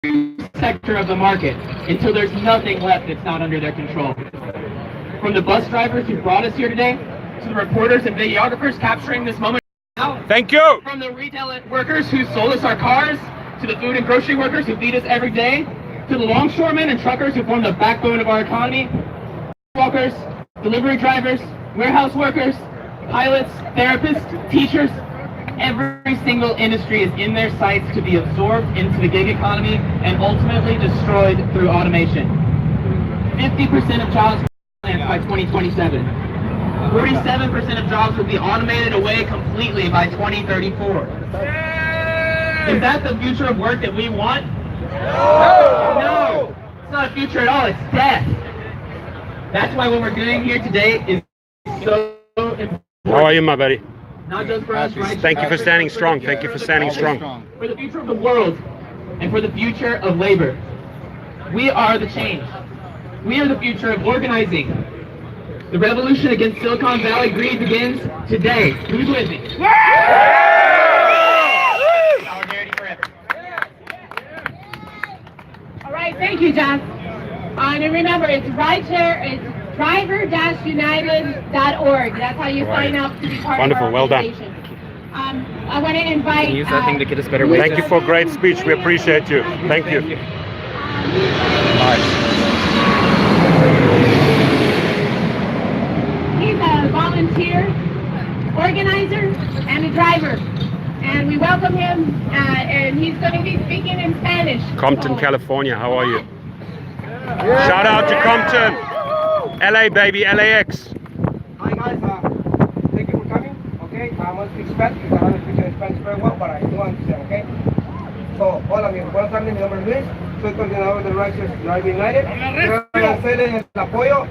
sector of the market until there's nothing left that's not under their control. From the bus drivers who brought us here today, to the reporters and videographers capturing this moment now. Thank you. From the retail workers who sold us our cars, to the food and grocery workers who feed us every day, to the longshoremen and truckers who form the backbone of our economy, walkers, delivery drivers, warehouse workers, pilots, therapists, teachers. Every single industry is in their sights to be absorbed into the gig economy and ultimately destroyed through automation. 50% of jobs by 2027. 47% of jobs will be automated away completely by 2034. Is that the future of work that we want? No! It's not a future at all, it's death. That's why what we're doing here today is so important. How are you, my buddy? Not just for us, right? Thank you for standing strong. Thank you for standing strong. For the future of the world and for the future of labor. We are the change. We are the future of organizing. The revolution against Silicon Valley greed begins today. Who's with me? Solidarity forever. All right, thank you, John. And remember, it's rideshare, it's driver-united.org. That's how you sign up to be part Wonderful, of our well done. organization. I want to invite... Use that thing to get us better wages. Thank you for a great speech. We appreciate you. Thank you. He's a volunteer, organizer, and a driver. And we welcome him, and he's going to be speaking in Spanish. Compton, California. How are you? Shout out to Compton. LA, baby. LAX. Hi guys, thank you for coming. Okay, I'm going to speak Spanish because I haven't speak Spanish very well, but I do understand, okay? So, hola amigos, buenas tardes, mi nombre es Luis, soy coordinador de Rideshare Driver United. Quiero agradecerles el apoyo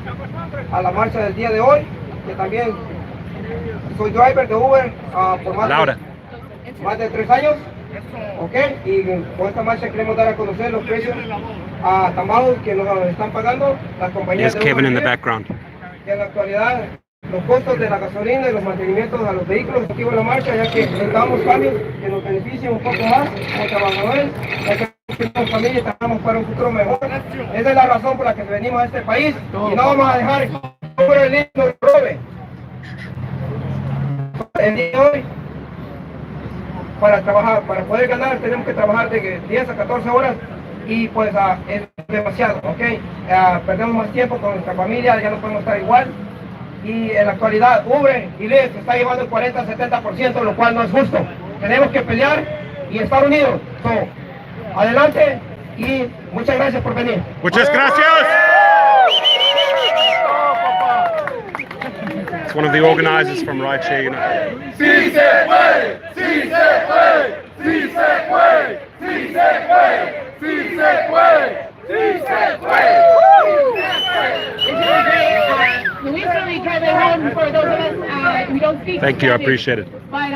a la marcha del día de hoy, que también soy driver de Uber por más de 3 años, ok, y con esta marcha queremos dar a conocer los precios tan bajos que nos están pagando las compañías There's de Kevin in the Uber. background. Que en la actualidad los costos de la gasolina y los mantenimientos a los vehículos activos en la marcha, ya que necesitamos cambios que nos beneficien un poco más como trabajadores, ya que tenemos familia y trabajamos para un futuro mejor. Esa es la razón por la que venimos a este país y no vamos a dejar que el niño nos robe. El día de hoy, para trabajar, para poder ganar, tenemos que trabajar de 10 a 14 horas y pues es demasiado, ¿ok? Perdemos más tiempo con nuestra familia, ya no podemos estar igual. Y en la actualidad Uber y Lyft se está llevando el 40-70%, lo cual no es justo. Tenemos que pelear y estar unidos. So, adelante y muchas gracias por venir. Muchas gracias. It's one of the organizers from Rideshare United. Sí se puede, sí se puede, sí se puede, sí se puede, sí se puede, sí se puede. Luis really drove it home for those of us who don't speak Thank you, I Spanish. appreciate it. But,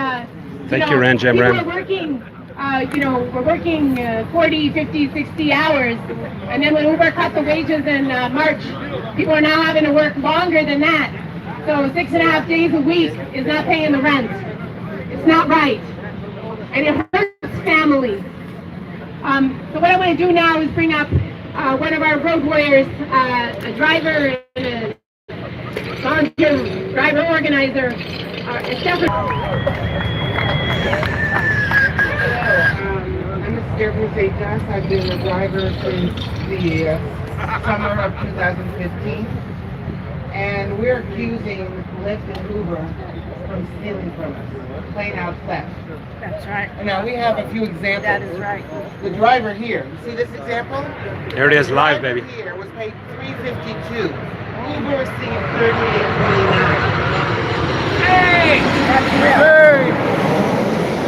Thank you, Ran Jam people Ram. are working, we're working 40, 50, 60 hours. And then when Uber cut the wages in March, people are now having to work longer than that. So 6.5 days a week is not paying the rent. It's not right. And it hurts families. So what I want to do now is bring up one of our road warriors, a driver and a volunteer driver organizer, Stephanie. I'm a Deactivated Gas. I've been a driver since the summer of 2015. And we're accusing Lyft and Uber from stealing from us, plain out theft. That's right. And now we have a few examples. That is right. The driver here, you see this example? There it is, The live, driver baby. here was paid $3.52. Uber received $38.29. Hey!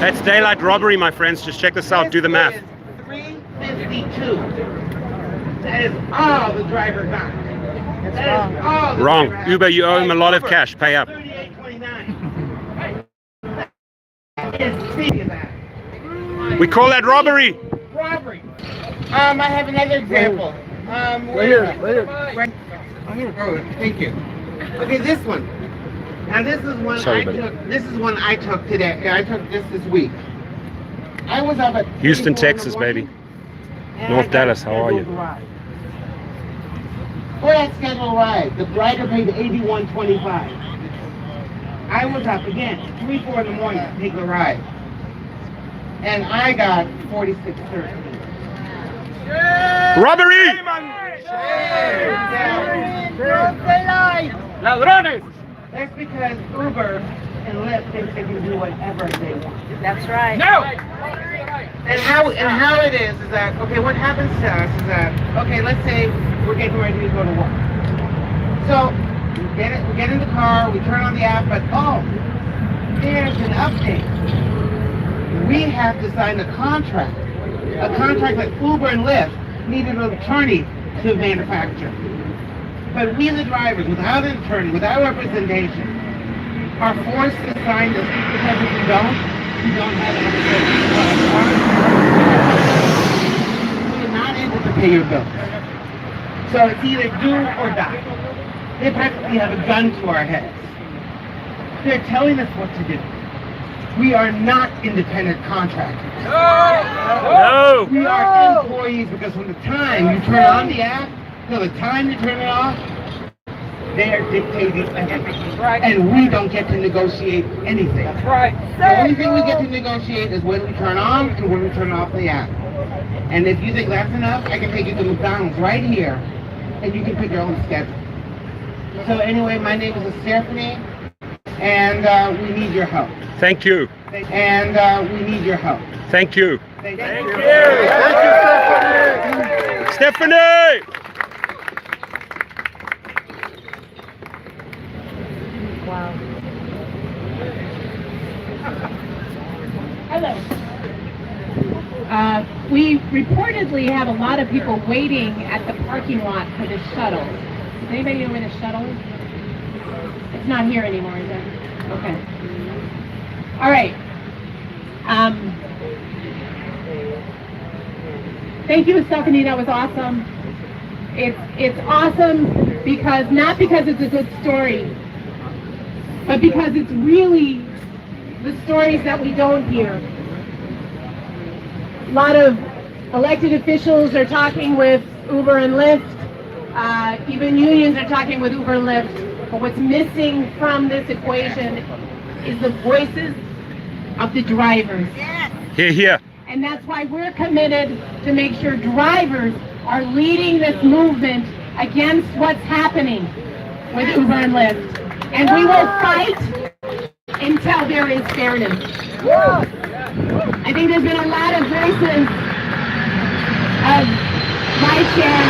That's daylight robbery, my friends. Just check this out. Do the math. $3.52. That is all the driver got. That is all the Wrong. driver Uber, you owe him a lot of Uber, cash. Pay up. $38.29. That is big of that. We call that robbery. Robbery. I have another example. Right here. Oh, thank you. Okay, this one. Now this is one Sorry, buddy. This is one I took today. I took this week. I was up at Houston, 3:30 in the Texas, morning, baby. And North I got a Dallas, how are you? scheduled ride. For that scheduled ride, the rider paid $81.25. I was up again, 3, 4 in the morning to take the ride. And I got $46.13. Robbery! Ladrones! That's because Uber and Lyft think they can do whatever they want. That's right. No! And how it is that, okay, what happens to us is that, okay, let's say we're getting ready to go to work. So we get in the car, we turn on the app, but oh, there's an update. We have to sign a contract that Uber and Lyft needed an attorney to manufacture. But we, the drivers, without an attorney, without representation, are forced to sign this because if we don't have an attorney, we're not able to pay your bills. So it's either do or die. They practically have a gun to our heads. They're telling us what to do. We are not independent contractors. No! We are employees because from the time you turn on the app till the time you turn it off, they are dictating everything. And we don't get to negotiate anything. That's right. The only thing we get to negotiate is when we turn on and when we turn off the app. And if you think that's enough, I can take you to McDonald's right here and you can pick your own schedule. So anyway, my name is Stephanie and we need your help. Thank you. And we need your help. Thank you. Thank you. Thank you, Stephanie. Stephanie! Hello. We reportedly have a lot of people waiting at the parking lot for the shuttle. Does anybody know where the shuttle is? It's not here anymore, is it? Okay. All right. Thank you, Stephanie. That was awesome. It's awesome because not because it's a good story, but because it's really the stories that we don't hear. A lot of elected officials are talking with Uber and Lyft. Even unions are talking with Uber and Lyft. But what's missing from this equation is the voices of the drivers. Here, here. And that's why we're committed to make sure drivers are leading this movement against what's happening with Uber and Lyft. And we will fight until there is fairness. I think there's been a lot of voices of rideshare.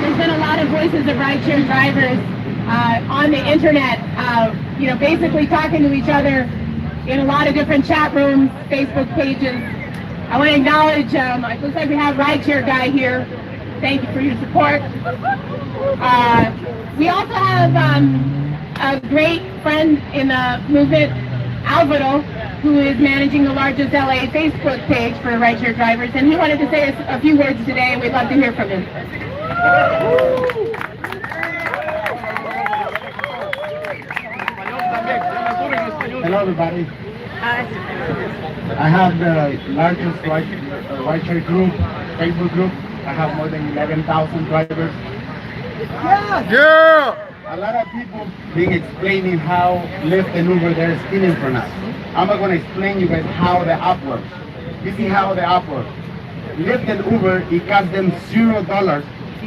There's been a lot of voices of rideshare drivers on the internet, basically talking to each other in a lot of different chat rooms, Facebook pages. I want to acknowledge, it looks like we have rideshare guy here. Thank you for your support. We also have a great friend in the movement, Alvaro, who is managing the largest LA Facebook page for rideshare drivers, and he wanted to say a few words today, and we'd love to hear from him. Hello, everybody. Hi. I have the largest rideshare group, Facebook group. I have more than 11,000 drivers. Yeah! A lot of people been explaining how Lyft and Uber they're stealing from us. I'm not going to explain you guys how the app works. This is how the app works. Lyft and Uber, it costs them $0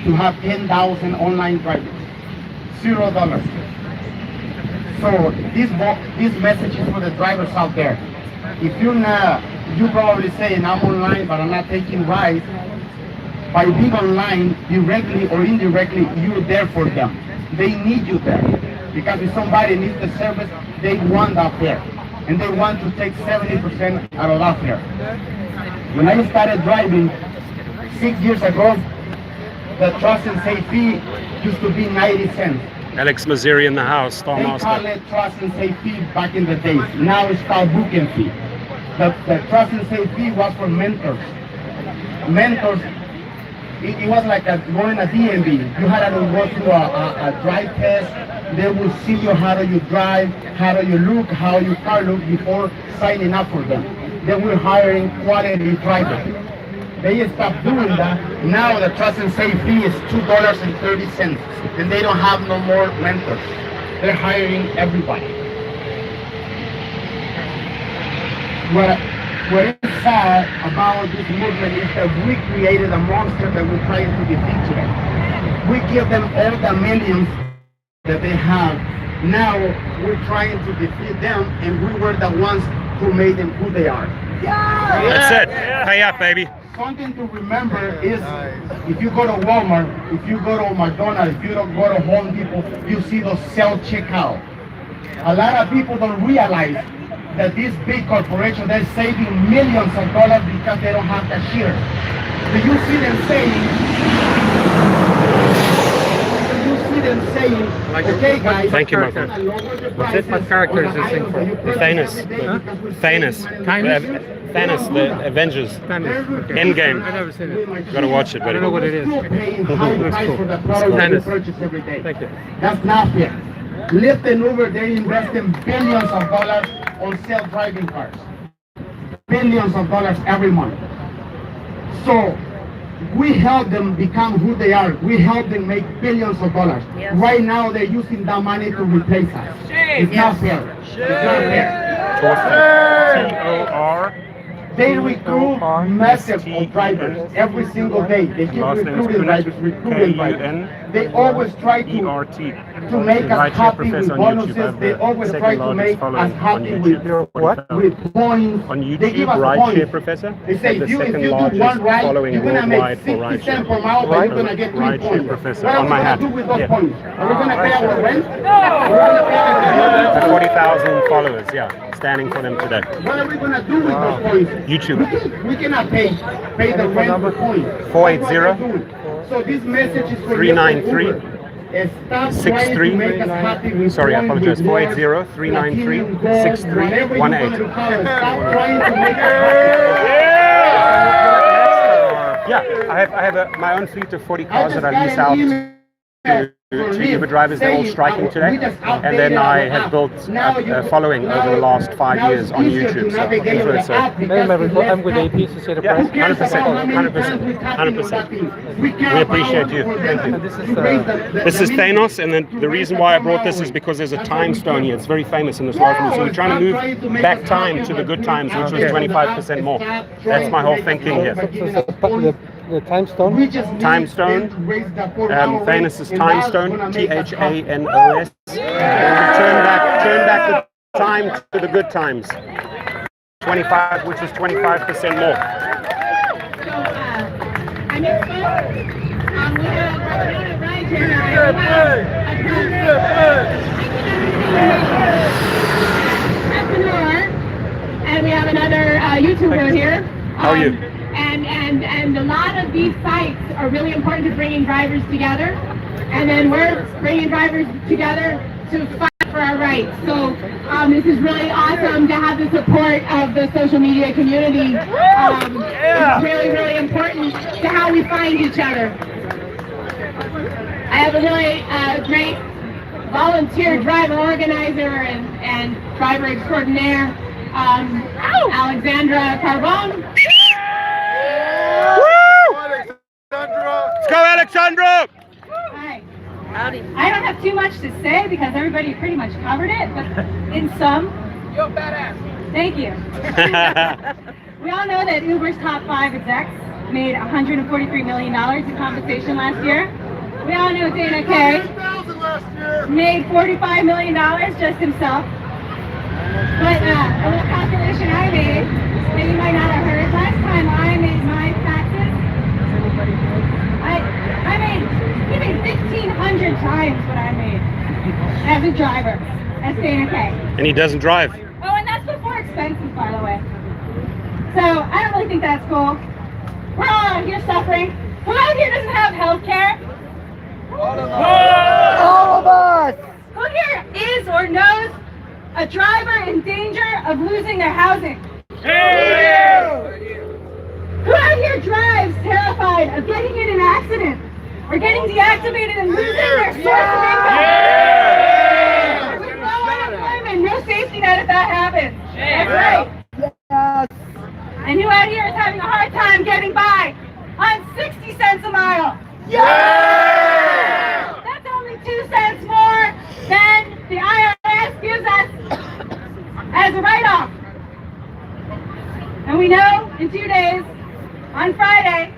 to have 10,000 online drivers. $0. So this message is for the drivers out there. If you probably saying I'm online but I'm not taking rides. By being online, directly or indirectly, you're there for them. They need you there. Because if somebody needs the service, they want that fare. And they want to take 70% out of that fare. When I started driving 6 years ago, the trust and safe fee used to be 90 cents. Alex Mazzeri in the house, Star They call Master. it trust and safe fee back in the days. Now it's called booking fee. The trust and safe fee was for mentors. Mentors, it was like going a DMV. You had to go through a drive test. They will see you how do you drive, how do you look, how your car look before signing up for them. then we're hiring quality drivers. They stopped doing that. Now the trust and save fee is $2.30, and they don't have no more mentors. They're hiring everybody. What is sad about this movement is that we created a monster that we're trying to defeat today. We give them all the millions that they have. Now we're trying to defeat them, and we were the ones who made them who they are. That's it. Pay up, baby. Something to remember is if you go to Walmart, if you go to McDonald's, if you don't go to Home Depot, you see those self-checkout. A lot of people don't realize that these big corporations, they're saving millions of dollars because they don't have cashiers. Do you see them saying, okay guys, Thank you, my friend. What character is this thing for? Thanos. Thanos. Thanos, the Avengers. Endgame. I've never seen it. Gotta watch it, I buddy. don't know what it is. Thank Thank you. That's not fair. Lyft and Uber, they invest in billions of dollars on self-driving cars. Billions of dollars every month. So we help them become who they are. We help them make billions of dollars. Yes. Right now they're using that money to replace us. It's not fair. It's not fair. T-O-R. They recruit massive of drivers every single day. They keep recruiting drivers. They always try to make us happy with bonuses. They always try to make us happy with points. On YouTube, they give us Rideshare points. Professor. They say if you do largest one ride, following you're gonna worldwide make for 60 cents rideshare. per mile, but you're gonna get 3 Rideshare points. Professor, What are on we my gonna hat. do with those Yeah. points? Are we gonna pay our rent? We're gonna pay our 40,000 followers, yeah. Standing for them today. What are we gonna do with those points? YouTube. We cannot pay the rent with points. 480 So this message is for 393 Stop trying to make us happy with Sorry, I points, apologize. with 480 393 6318. Stop trying to make us happy. Yeah, I have my own fleet of 40 cars that I lease out to Uber drivers. They're all striking today, and then I have built a following over the last 5 years on YouTube. So influencer. I'm with AP to say the Yeah, price. 100%, 100%. We appreciate you. Thank you. This is This is Thanos, and then the reason why I brought this is because there's a time stone here. It's very famous in this life movie. So we're trying to move back time to the good times, which was 25% more. That's my whole thinking here. the time stone. Time stone. Thanos is time stone. THANOS. Turn back the time to the good times. 25, which is 25% more. We have right here, and we have another YouTuber here. How are you? And a lot of these sites are really important to bringing drivers together, and then we're bringing drivers together to fight for our rights. So this is really awesome to have the support of the social media community. It's really, really important to how we find each other. I have a really great volunteer driver organizer and driver extraordinaire, Alexandra Carbone. Let's go, Alexandra! Hi. Howdy. I don't have too much to say because everybody pretty much covered it, but in some. You're badass. Thank you. We all know that Uber's top 5 execs made $143 million in compensation last year. We all know Dana Kay made $45 million just himself. But a little calculation I made, that you might not have heard, last time I made my taxes, he made 1,500 times what I made as a driver, as Dana Kay. And he doesn't drive. Oh, and that's before expenses, by the way. So I don't really think that's cool. We're all out here suffering. Who out here doesn't have health care? All of us! Who here is or knows a driver in danger of losing their housing? Who out here drives terrified of getting in an accident or getting deactivated and losing their source of income? With no unemployment, no safety net if that happens. That's right. Yes. And who out here is having a hard time getting by on 60 cents a mile? Yeah! That's only 2 cents more than the IRS gives us as a write-off. And we know in 2 days, on Friday,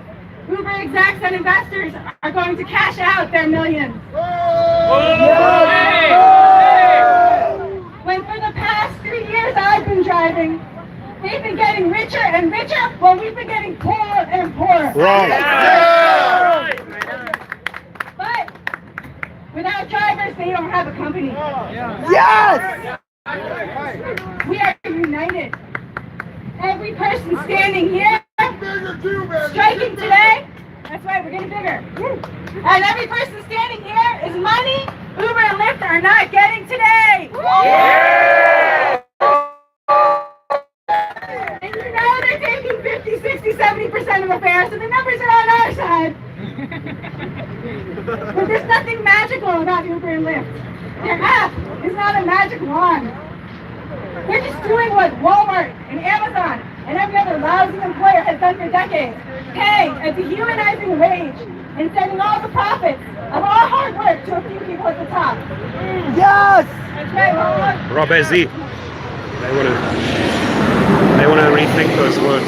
Uber execs and investors are going to cash out their millions. When for the past 3 years I've been driving, they've been getting richer and richer, while we've been getting poorer and poorer. Wrong. But without drivers, they don't have a company. Yes! We are united. Every person standing here, striking today, that's right, we're getting bigger. And every person standing here is money Uber and Lyft are not getting today. And you know they're taking 50, 60, 70% of the fare, so the numbers are on our side. But there's nothing magical about Uber and Lyft. Their app is not a magic wand. They're just doing what Walmart and Amazon and every other lousy employer has done for decades, paying a dehumanizing wage and sending all the profits of all hard work to a few people at the top. Yes! That's right, Walmart. Rob Z. They want to rethink those words.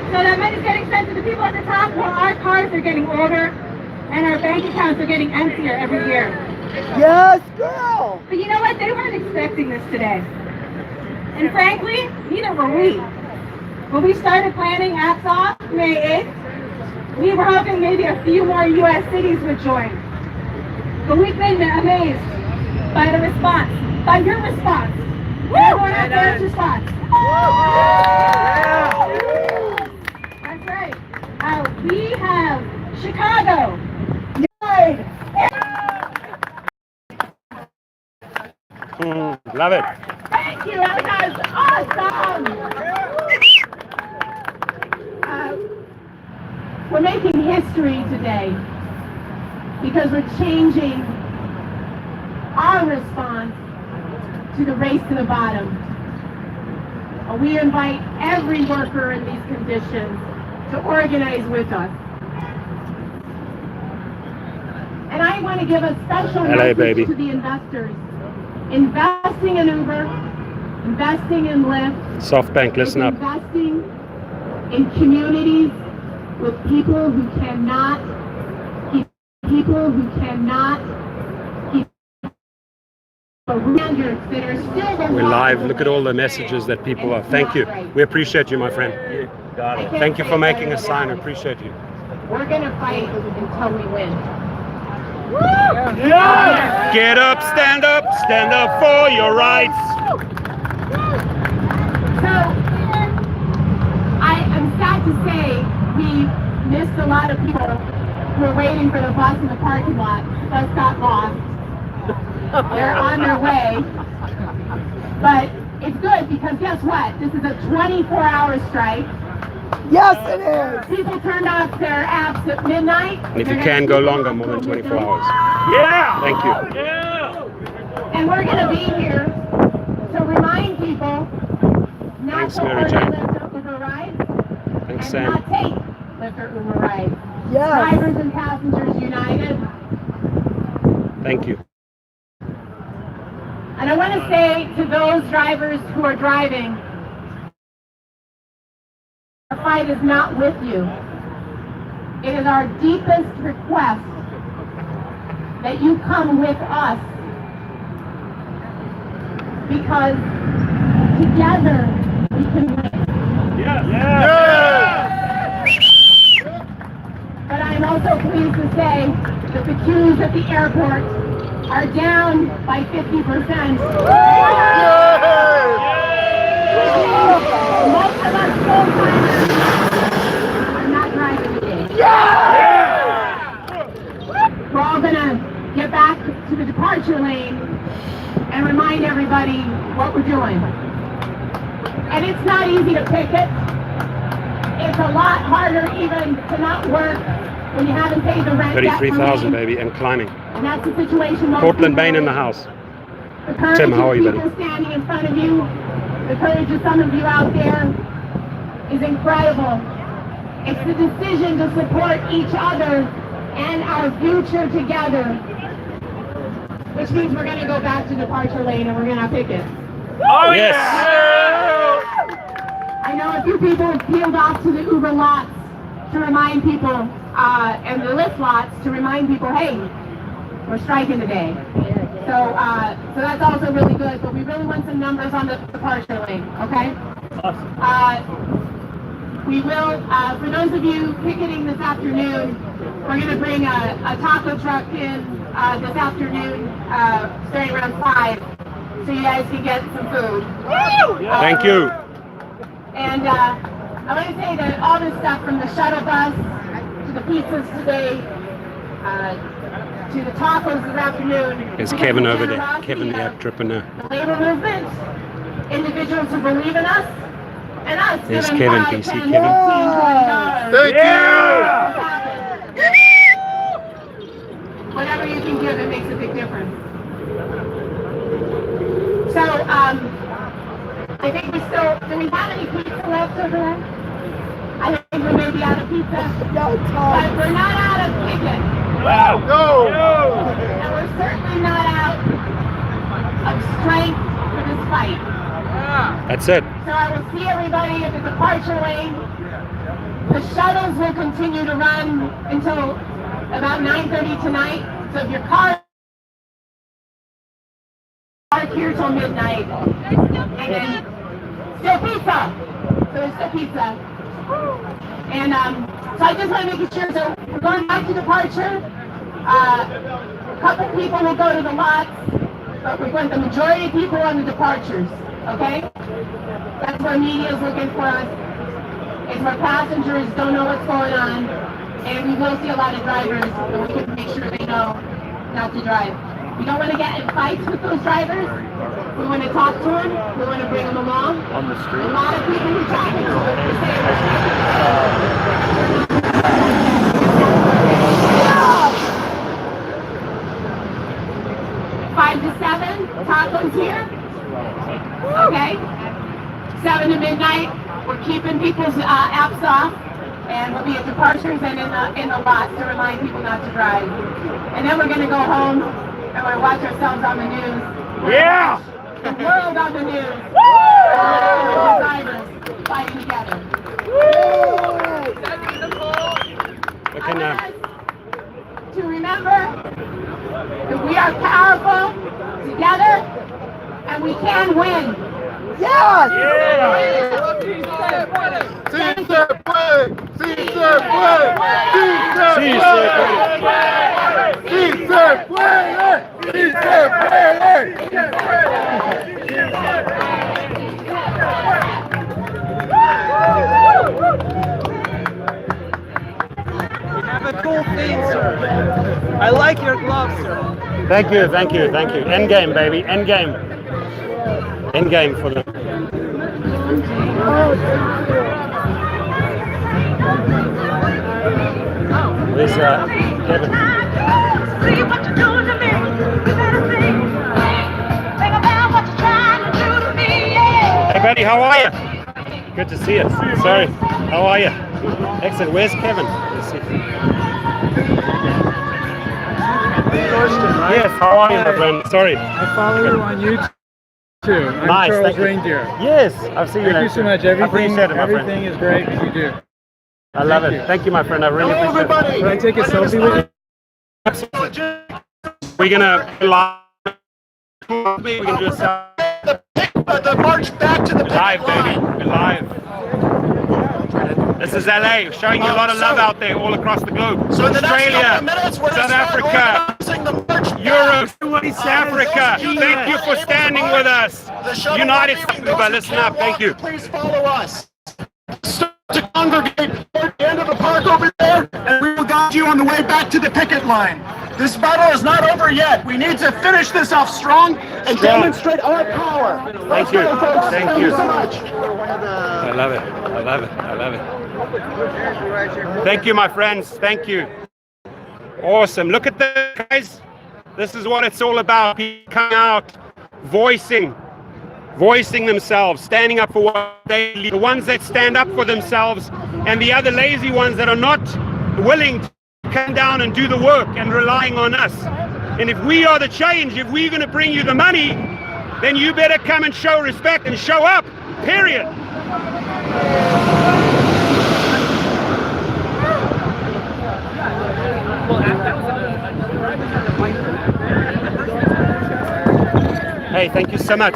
So that money's getting sent to the people at the top, while our cars are getting older and our bank accounts are getting emptier every year. Yes, girl! But you know what? They weren't expecting this today. And frankly, neither were we. When we started planning apps off May 8th, we were hoping maybe a few more U.S. cities would join. But we've been amazed by the response, by your response. Everyone out there's response. That's right. We have Chicago. Love it. Thank you, that was awesome. We're making history today because we're changing our response to the race to the bottom. We invite every worker in these conditions to organize with us. And I want to give a special message to the investors. Investing in Uber, investing in Lyft, SoftBank, listen up. Investing in communities with people who cannot keep We're live. Look at all the messages that people are. Thank you. We appreciate you, my friend. You got it. Thank you for making a sign. I appreciate you. We're going to fight until we win. Yeah. Get up, stand up for your rights. So, I am sad to say we missed a lot of people who were waiting for the bus in the parking lot. The bus got lost. They're on their way. But it's good because guess what? This is a 24-hour strike. Yes, it is! People turned off their apps at midnight. And if you can go longer, more than 24 hours. Yeah! Thank you. Yeah! And we're going to be here to remind people not to order Lyft or Uber rides. Thanks, and Sam. not take Lyft or Uber rides. Yes! Drivers and passengers united. Thank you. And I want to say to those drivers who are driving, our fight is not with you. It is our deepest request that you come with us, because together we can win. Yeah. But I'm also pleased to say that the queues at the airport are down by 50%. Most of us full-timers are not driving today. We're all gonna get back to the departure lane and remind everybody what we're doing. And it's not easy to picket. It's a lot harder even to not work when you haven't paid the rent. 33,000, baby, and climbing. And that's the situation. Portland Bain in the house. The courage Tim, how are you, of people buddy? standing in front of you, the courage of some of you out there, is incredible. It's the decision to support each other and our future together, which means we're going to go back to departure lane and we're going to pick it. Oh, Yes. I know a few people have peeled off to the Uber lots to remind people, and the Lyft lots to remind people, hey, we're striking today. So that's also really good, but we really want some numbers on the departure lane, okay? We will, for those of you picketing this afternoon, we're going to bring a taco truck in this afternoon, starting around 5, so you guys can get some food. Thank you. And I want to say that all this stuff from the shuttle bus to the pizzas today, to the tacos this afternoon. There's Kevin over there. Kevin the entrepreneur. The labor movement, individuals who believe in us, and us There's giving Kevin. $5, Can you see 10, Kevin? $15, Thank you! whatever you can give, it makes a big difference. So, I think we still, do we have any pizza left over there? I think we may be out of pizza, but we're not out of chicken. No! And we're certainly not out of strength for this fight. That's it. So I will see everybody at the departure lane. The shuttles will continue to run until about 9:30 tonight. So if your car park here till midnight, and then still pizza. So there's still pizza. And so I just want to make it sure. So we're going back to departure. A couple people will go to the lots, but we want the majority of people on the departures. Okay? That's where media is looking for us. It's where passengers don't know what's going on, and we will see a lot of drivers, and we can make sure they know not to drive. We don't want to get in fights with those drivers. We want to talk to them. We want to bring them along. On the street. A lot of people who talk to them Five to 7, tacos here. Okay. 7 to midnight. We're keeping people's apps off, and we'll be at departures and in the lots to remind people not to drive. And then we're going to go home and we're going to watch ourselves on the news. Yeah! The world on the news. The drivers fighting together. Okay, now. To remember that we are powerful together and we can win. Yes! Sí se puede! Sí se puede! Sí se puede! Sí se puede! Sí se Have a cool theme, sir. I like your gloves, sir. Thank you, thank you, thank you. End game, baby. End game. End game for them. Where's Kevin? See what you're doing to me. You better think about what you're trying to do to me. Yeah. Hey, buddy, how are you? Good to see you. Sorry. How are you? Excellent. Where's Kevin? Let's see. Yes, how are you, my friend? Sorry. I follow you on YouTube. I'm Nice, Charles thank you. Reindeer. Yes, I've seen you. Thank you so much. I appreciate it, my friend. Everything is great that you do. I love Thank it. you. Thank you, my friend. I really appreciate it. Can I take a selfie with you? We're gonna live. We're gonna do a The march back to the live, baby. We're live. This is LA, showing you a lot of love out there all across the globe. So in the next Australia, couple of minutes, we're South gonna start Africa, organizing the march Europe, East Africa. Thank you for standing with us. United States, listen up. Thank you. Please follow us. Start to congregate toward the end of the park over there, and we will guide you on the way back to the picket line. This battle is not over yet. We need to finish this off strong and demonstrate our power. Thank you. Folks. Thank you. So much. I love it. I love it. I love it. Thank you, my friends. Thank you. Awesome. Look at the guys. This is what it's all about. People coming out, voicing voicing themselves, standing up for what they believe, the ones that stand up for themselves, and the other lazy ones that are not willing to come down and do the work and relying on us. And if we are the change, if we're going to bring you the money, then you better come and show respect and show up, period. Hey, thank you so much.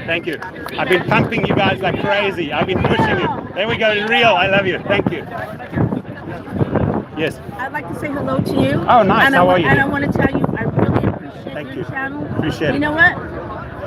Thank you. I've been pumping you guys like crazy. I've been pushing you. There we go, real. I love you. Thank you. Yes. I'd like to say hello to you. Oh, nice. And How are you? And I want to tell you, I really appreciate Thank your you. channel. Appreciate it. You know what?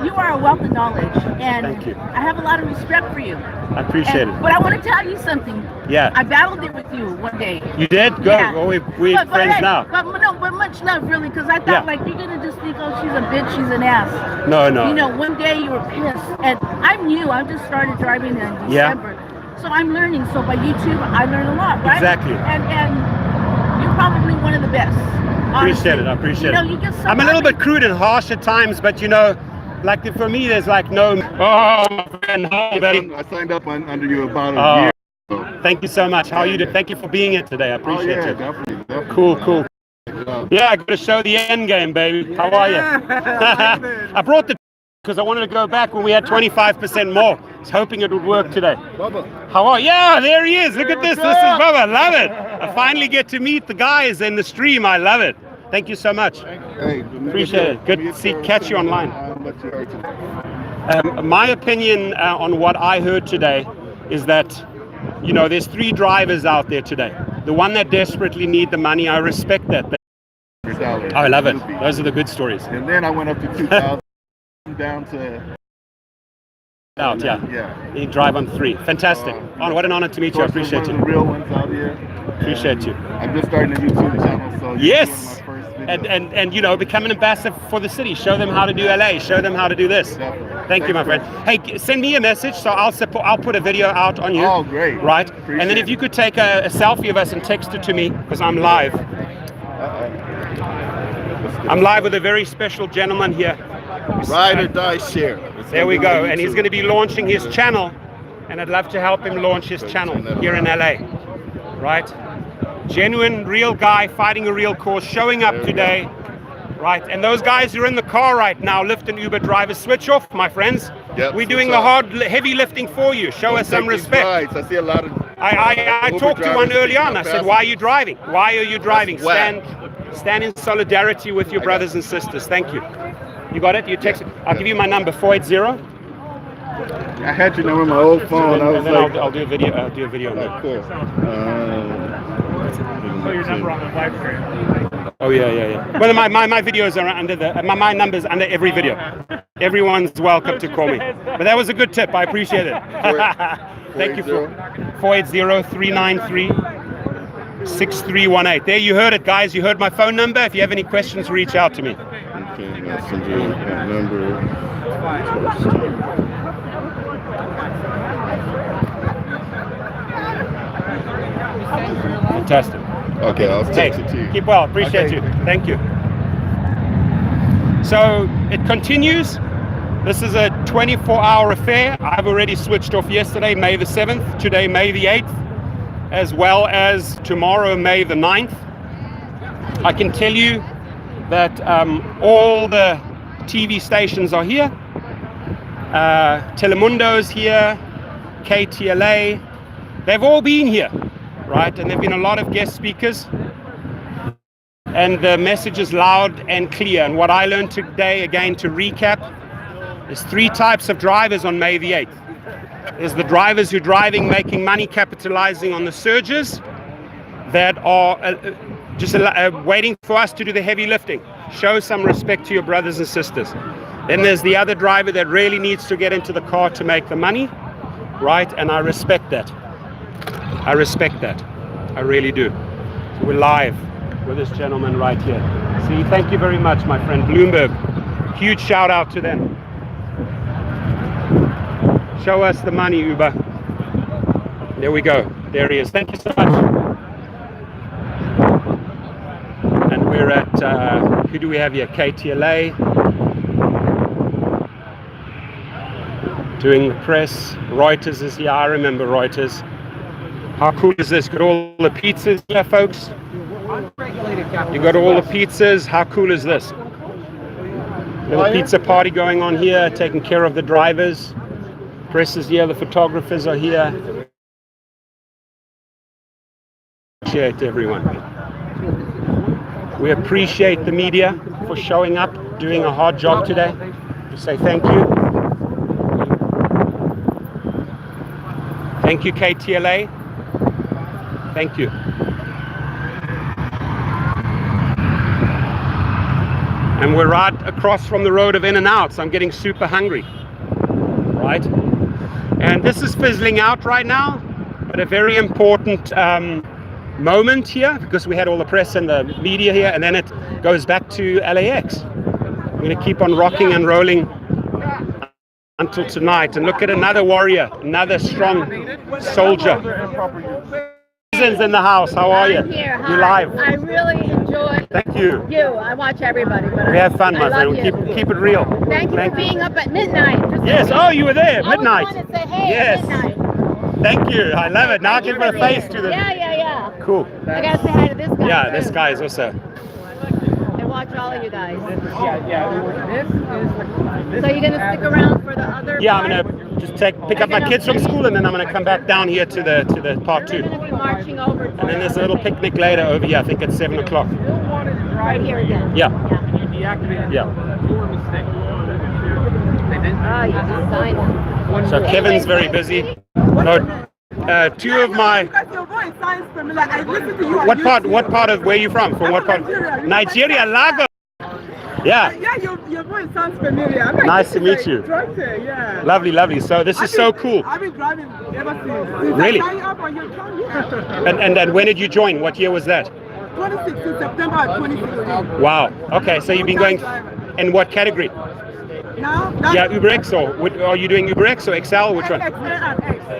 You are a wealth of knowledge, and Thank you. I have a lot of respect for you. I appreciate it. But I want to tell you something. Yeah. I battled it with you one day. You did? Good. Yeah. Well, we're But friends now. But much love, really, because I thought Yeah. like you're gonna just think, oh, she's a bitch, she's an ass. No, no. You know, one day you were pissed, and I'm new. I just started driving in Yeah. December, so I'm learning. So by YouTube, I learn a lot, right? Exactly. And you're probably one of the best. Honestly. Appreciate it. I appreciate You know, it. you get so I'm a little happy. bit crude and harsh at times, but you know, like for me, there's like no. Oh, my friend, hi, buddy. I signed up under you about a Oh, year. thank you so much. How are you doing? Thank you for being here today. I appreciate yeah, it. definitely. Cool, cool. Yeah, I got to show the end game, baby. How are you? I brought the because I wanted to go back when we had 25% more. I was hoping it would work today. Bubba. How are you? Yeah, there he is. Look at this. This is Bubba. I love it. I finally get to meet the guys in the stream. I love it. Thank you so much. Hey, Appreciate it. Good to catch you online. My opinion on what I heard today is that, you know, there's 3 drivers out there today. The one that desperately need the money, I respect that. I love it. Those are the good stories. And then I went up to 2,000 down to Out, yeah. Yeah. You drive on 3. Fantastic. What an honor to meet you. I appreciate one you. of the real ones out here. Appreciate you. I'm just starting a YouTube channel, so you're Yes. doing my first video. And you know, become an ambassador for the city. Show them how to do LA. Show them how to do this. Definitely. Thank you, my friend. Hey, send me a message, so I'll put a video out on you. Oh, great. Right? Appreciate And then if you could take a selfie of us and text it to me, because I'm live. I'm live with a very special gentleman here. Ride or die share. There we go. And he's going to be launching his channel, and I'd love to help him launch his channel here in LA. Right? Genuine, real guy fighting a real cause, showing up today. Right? And those guys who are in the car right now, Lyft and Uber drivers, switch off, my friends. Yep, We're doing the heavy lifting for you. Show us some respect. I see a lot of I Uber talked to one drivers early on. I picking said, up why are you driving? Why are you driving? whack. Stand in solidarity with your brothers and sisters. Thank you. You got it? You text it? I'll give you my number, 480. I had your number on my old phone. I was And then like, I'll do a video. I'll do a video on that. cool. Put your number on the live stream. Oh yeah. Well, my videos are under my numbers under every video. Everyone's welcome to call me. But that was a good tip. I appreciate it. Thank you for 480-393-6318. There, you heard it, guys. You heard my phone number. If you have any questions, reach out to me. Okay, I'll send you that number. Fantastic. Okay, I'll text it to you. Keep well. Appreciate Okay. you. Thank you. So it continues. This is a 24-hour affair. I've already switched off yesterday, May the 7th, today, May the 8th, as well as tomorrow, May the 9th. I can tell you that all the TV stations are here. Telemundo's here, KTLA. They've all been here, right? And there have been a lot of guest speakers. And the message is loud and clear. And what I learned today, again, to recap, there's 3 types of drivers on May the 8th. There's the drivers who are driving, making money, capitalizing on the surges that are just waiting for us to do the heavy lifting. Show some respect to your brothers and sisters. Then there's the other driver that really needs to get into the car to make the money, right? And I respect that. I respect that. I really do. So we're live with this gentleman right here. See, thank you very much, my friend Bloomberg. Huge shout out to them. Show us the money, Uber. There we go. There he is. Thank you so much. And we're at, who do we have here? KTLA. doing the press. Reuters is here. I remember Reuters. How cool is this? Got all the pizzas here, folks. You got all the pizzas. How cool is this? Little pizza party going on here, taking care of the drivers. Press is here. The photographers are here. Appreciate everyone. We appreciate the media for showing up, doing a hard job today. To say thank you. Thank you, KTLA. Thank you. And we're right across from the road of In-N-Out, so I'm getting super hungry. Right? And this is fizzling out right now, but a very important moment here, because we had all the press and the media here, and then it goes back to LAX. We're going to keep on rocking and rolling until tonight. And look at another warrior, another strong soldier. Citizens in the house, how are you? I'm here. You Hi. live? I really enjoy Thank you. I watch everybody, but We have fun, my friend. love We you. keep it real. Thank you for being up at midnight. Yes. Oh, you were there at midnight. I was the one to say, hey, Yes. at midnight. Thank you. I love it. Now I can put a face to the. Yeah. Cool. I gotta say hi to this guy. Yeah, this guy is also. And watch all of you guys. So you're gonna stick around for the other? Yeah, part? I'm gonna just pick up my kids from school, and then I'm gonna come back down here to the part two. We're gonna be marching over. And then there's a little picnic later over here. I think it's 7 o'clock. Right here again. Yeah. Deactivated. Yeah. Your mistake. You just signed it. So Kevin's very busy. No, two of my. Your voice sounds familiar. I listen to you. What part of where are you from? From what part? Nigeria, Lagos. Yeah. Yeah, your voice sounds familiar. Nice to meet you. Yeah. Lovely. So this is so cool. I've been driving ever since. Really? I signed up on your account, yeah. And when did you join? What year was that? 26th September of 2016. Wow. Okay, so you've been going. In what category? Now? Yeah, UberX are you doing UberX or XL? Which one?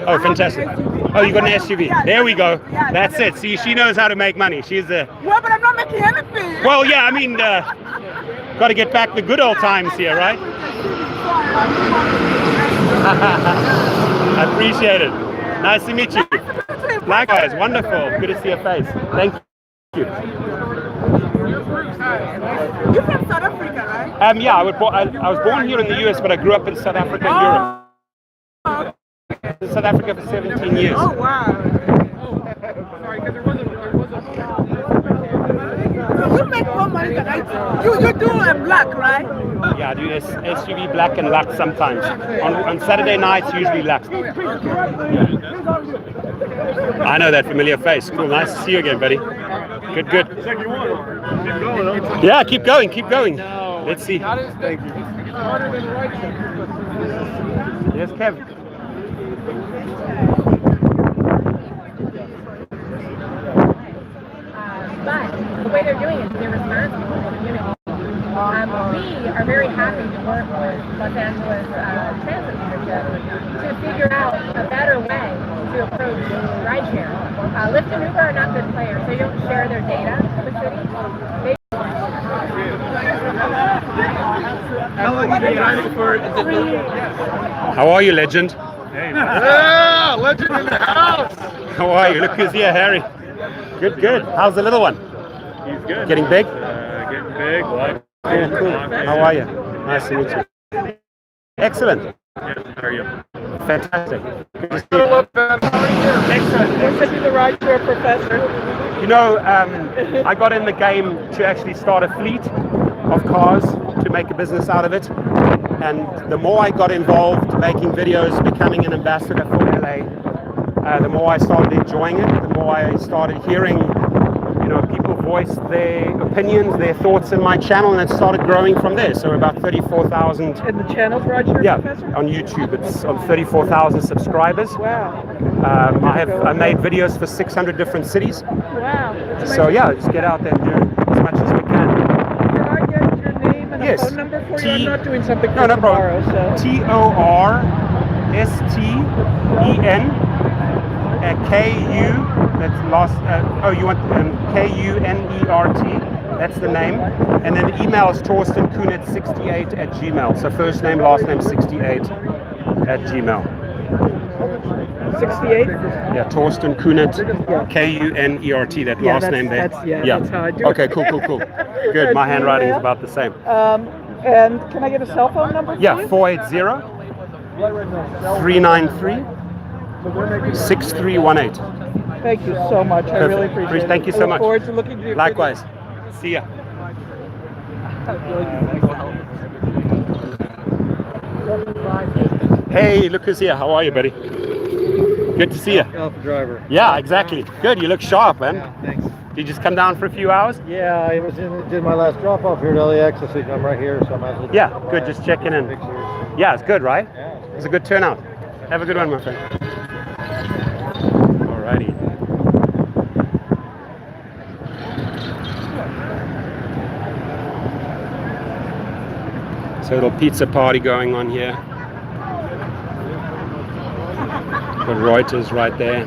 Oh, fantastic. Oh, you got an SUV. There we go. That's it. See, she knows how to make money. She's the. Well, but I'm not making anything. Well, yeah, I mean, got to get back the good old times here, right? I appreciate it. Nice to meet you. Likewise, wonderful. Good to see your face. Thank you. You're from South Africa, right? Yeah, I was born here in the US, but I grew up in South Africa and Europe. In South Africa for 17 years. Oh, wow. Sorry, because there was So you make more money than I do. You do a black, right? Yeah, I do SUV black and lux sometimes. On Saturday nights, usually lux. I know that familiar face. Cool, nice to see you again, buddy. Good. Yeah, keep going. Let's see. Thank you. Yes, Kev. But the way they're doing it is they're responsible to the community. We are very happy to work with Los Angeles Transit Leadership to figure out a better way to approach rideshare. Lyft and Uber are not good players. They don't share their data with the city. How long have you been driving for? How are you, legend? Hey, yeah, legend in the house. How are you? Look who's here, Harry. Good. How's the little one? He's good. Getting big? Getting big. Life. Cool. How are you? Nice to meet you. Excellent. Yeah, how are you? Fantastic. Good to see I you. love that. Excellent. You're such a rideshare professor. You know, I got in the game to actually start a fleet of cars to make a business out of it. And the more I got involved making videos, becoming an ambassador for LA, the more I started enjoying it, the more I started hearing, people voice their opinions, their thoughts in my channel, and it started growing from there. So about 34,000. And the channel's rideshare professor? On YouTube. It's on 34,000 subscribers. Wow. I made videos for 600 different cities. Wow. So yeah, just get out there and do as much as we can. Can I get your name and a phone number for you? I'm not doing something for tomorrow, so. TORSTEN that's lost. You want KUNERT. That's the name. And then the email is torstenkunit68@gmail. So first name, last name 68 @gmail. 68? Yeah, Torsten Kunert, Kunert, that Yeah, last name there. that's how I do it. Okay, cool. Good, my handwriting is about the same. And can I get a cell phone number for Yeah, you? 480-393-6318. Thank you so much. I really appreciate it. Thank you so I look much. forward to looking at your Likewise. See ya. Hey, look who's here. How are you, buddy? Good to see you. Alpha driver. Yeah, exactly. Good. You look sharp, man. Yeah, thanks. Did you just come down for a few hours? Yeah, I did my last drop off here at LAX. I think I'm right here, so I might as well. Yeah, good. Just checking in. Yeah, it's good, right? Yeah. It's a good turnout. Have a good one, my friend. Alrighty. So a little pizza party going on here. Got Reuters right there.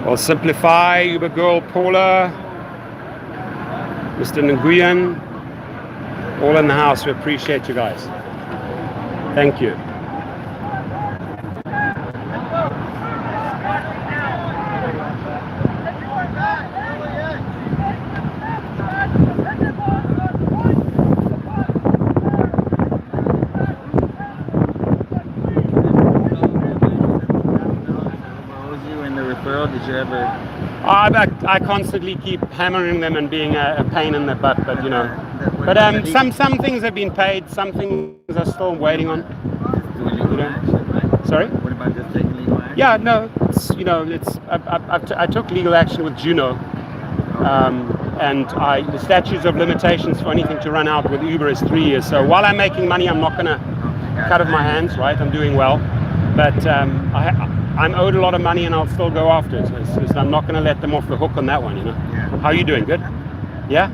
Well, Simplify, Uber Girl Paula, Mr. Nguyen, all in the house. We appreciate you guys. Thank you. Did you ever? I constantly keep hammering them and being a pain in the butt, but you know. But some things have been paid, some things are still waiting on. You know. Sorry? What about just taking legal action? Yeah, no, it's, you know, it's I took legal action with Juno, and the statutes of limitations for anything to run out with Uber is 3 years. So while I'm making money, I'm not going to cut off my hands, right? I'm doing well, but I'm owed a lot of money and I'll still go after it. So I'm not going to let them off the hook on that one, you know. Yeah. How are you doing? Good? Yeah?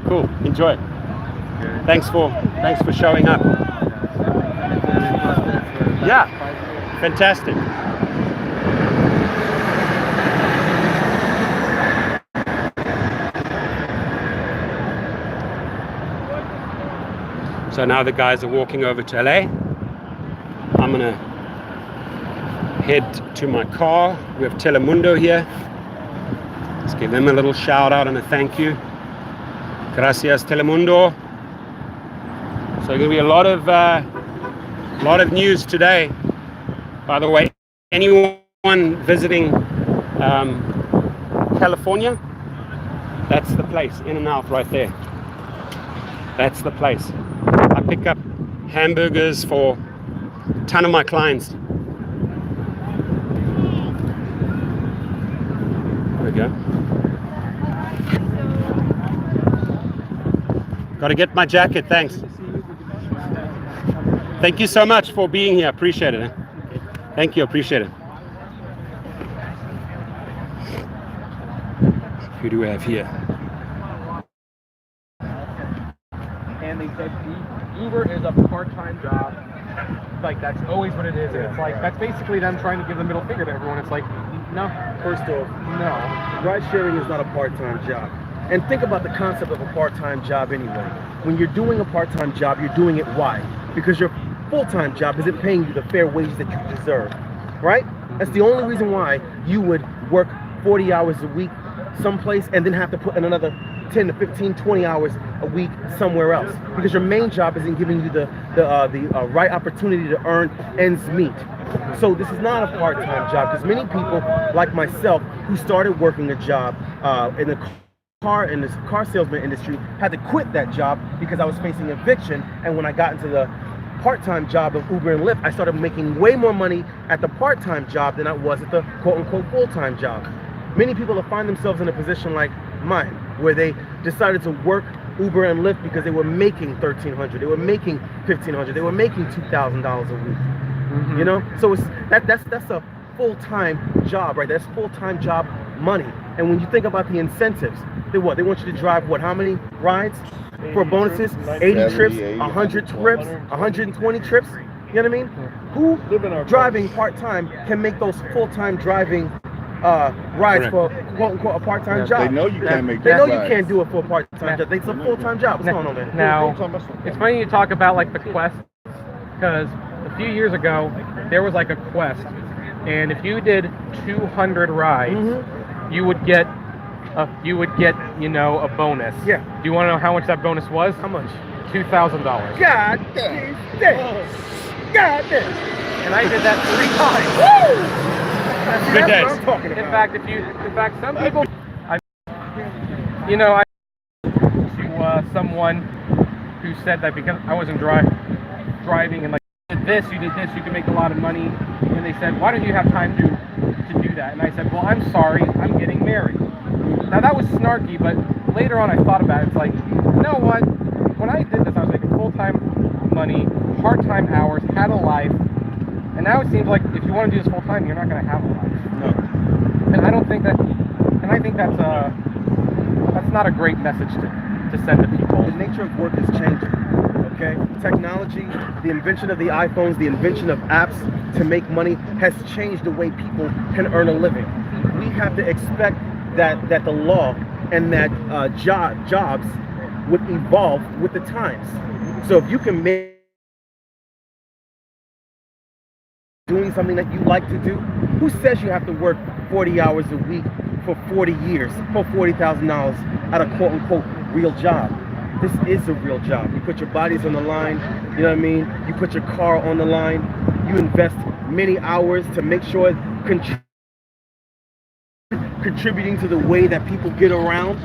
Cool. Enjoy. Thanks for showing up. Yeah. Fantastic. So now the guys are walking over to LA. I'm going to head to my car. We have Telemundo here. Let's give them a little shout out and a thank you. Gracias, Telemundo. So there's going to be a lot of news today. By the way, anyone visiting California, that's the place, In and Out right there. That's the place. I pick up hamburgers for a ton of my clients. There we go. Got to get my jacket, thanks. Thank you so much for being here, appreciate it. Thank you, appreciate it. Who do we have here? And they said Uber is a part-time job. Like, that's always what it is. And it's like, that's basically them trying to give the middle finger to everyone. It's like, no. First off, no. Ride sharing is not a part-time job. And think about the concept of a part-time job anyway. When you're doing a part-time job, you're doing it why? Because your full-time job isn't paying you the fair wage that you deserve, right? That's the only reason why you would work 40 hours a week someplace and then have to put in another 10 to 15, 20 hours a week somewhere else. Because your main job isn't giving you the right opportunity to earn ends meet. So this is not a part-time job, because many people like myself who started working a job in the car salesman industry had to quit that job because I was facing eviction. And when I got into the part-time job of Uber and Lyft, I started making way more money at the part-time job than I was at the quote-unquote full-time job. Many people will find themselves in a position like mine, where they decided to work Uber and Lyft because they were making $1,300, they were making $1,500, they were making $2,000 a week. Mm-hmm. You know, so it's that's a full-time job, right? That's full-time job money. And when you think about the incentives, they want you to drive how many rides for bonuses? 80 trips, 100 trips, 120 trips. You know what I mean? Who driving part-time can make those full-time driving rides for quote-unquote a part-time job? They know you can't make They that know you rides. can't do a full part-time job. It's a full-time job. What's going on, man? Now, it's funny you talk about like the quest, because a few years ago there was like a quest, and if you did 200 rides, you would get a bonus. Yeah. Do you want to know how much that bonus was? How much? $2,000. God damn. God damn. And I did that 3 times. Woo! Good That's days. what I'm talking about. In fact, some people, I to someone who said that because I wasn't driving and like you did this, you can make a lot of money. And they said, why don't you have time to do that? And I said, well, I'm sorry, I'm getting married. Now that was snarky, but later on I thought about it. It's like, you know what? When I did this, I was making full-time money, part-time hours, had a life, and now it seems like if you want to do this full-time, you're not going to have a life. No. And I don't think that, and I think that's not a great message to send to people. The nature of work is changing. Okay, technology, the invention of the iPhones, the invention of apps to make money has changed the way people can earn a living. We have to expect that the law and that jobs would evolve with the times. So if you can make doing something that you like to do, who says you have to work 40 hours a week for 40 years for $40,000 at a quote-unquote real job? This is a real job. You put your bodies on the line, you know what I mean? You put your car on the line, you invest many hours to make sure contributing to the way that people get around.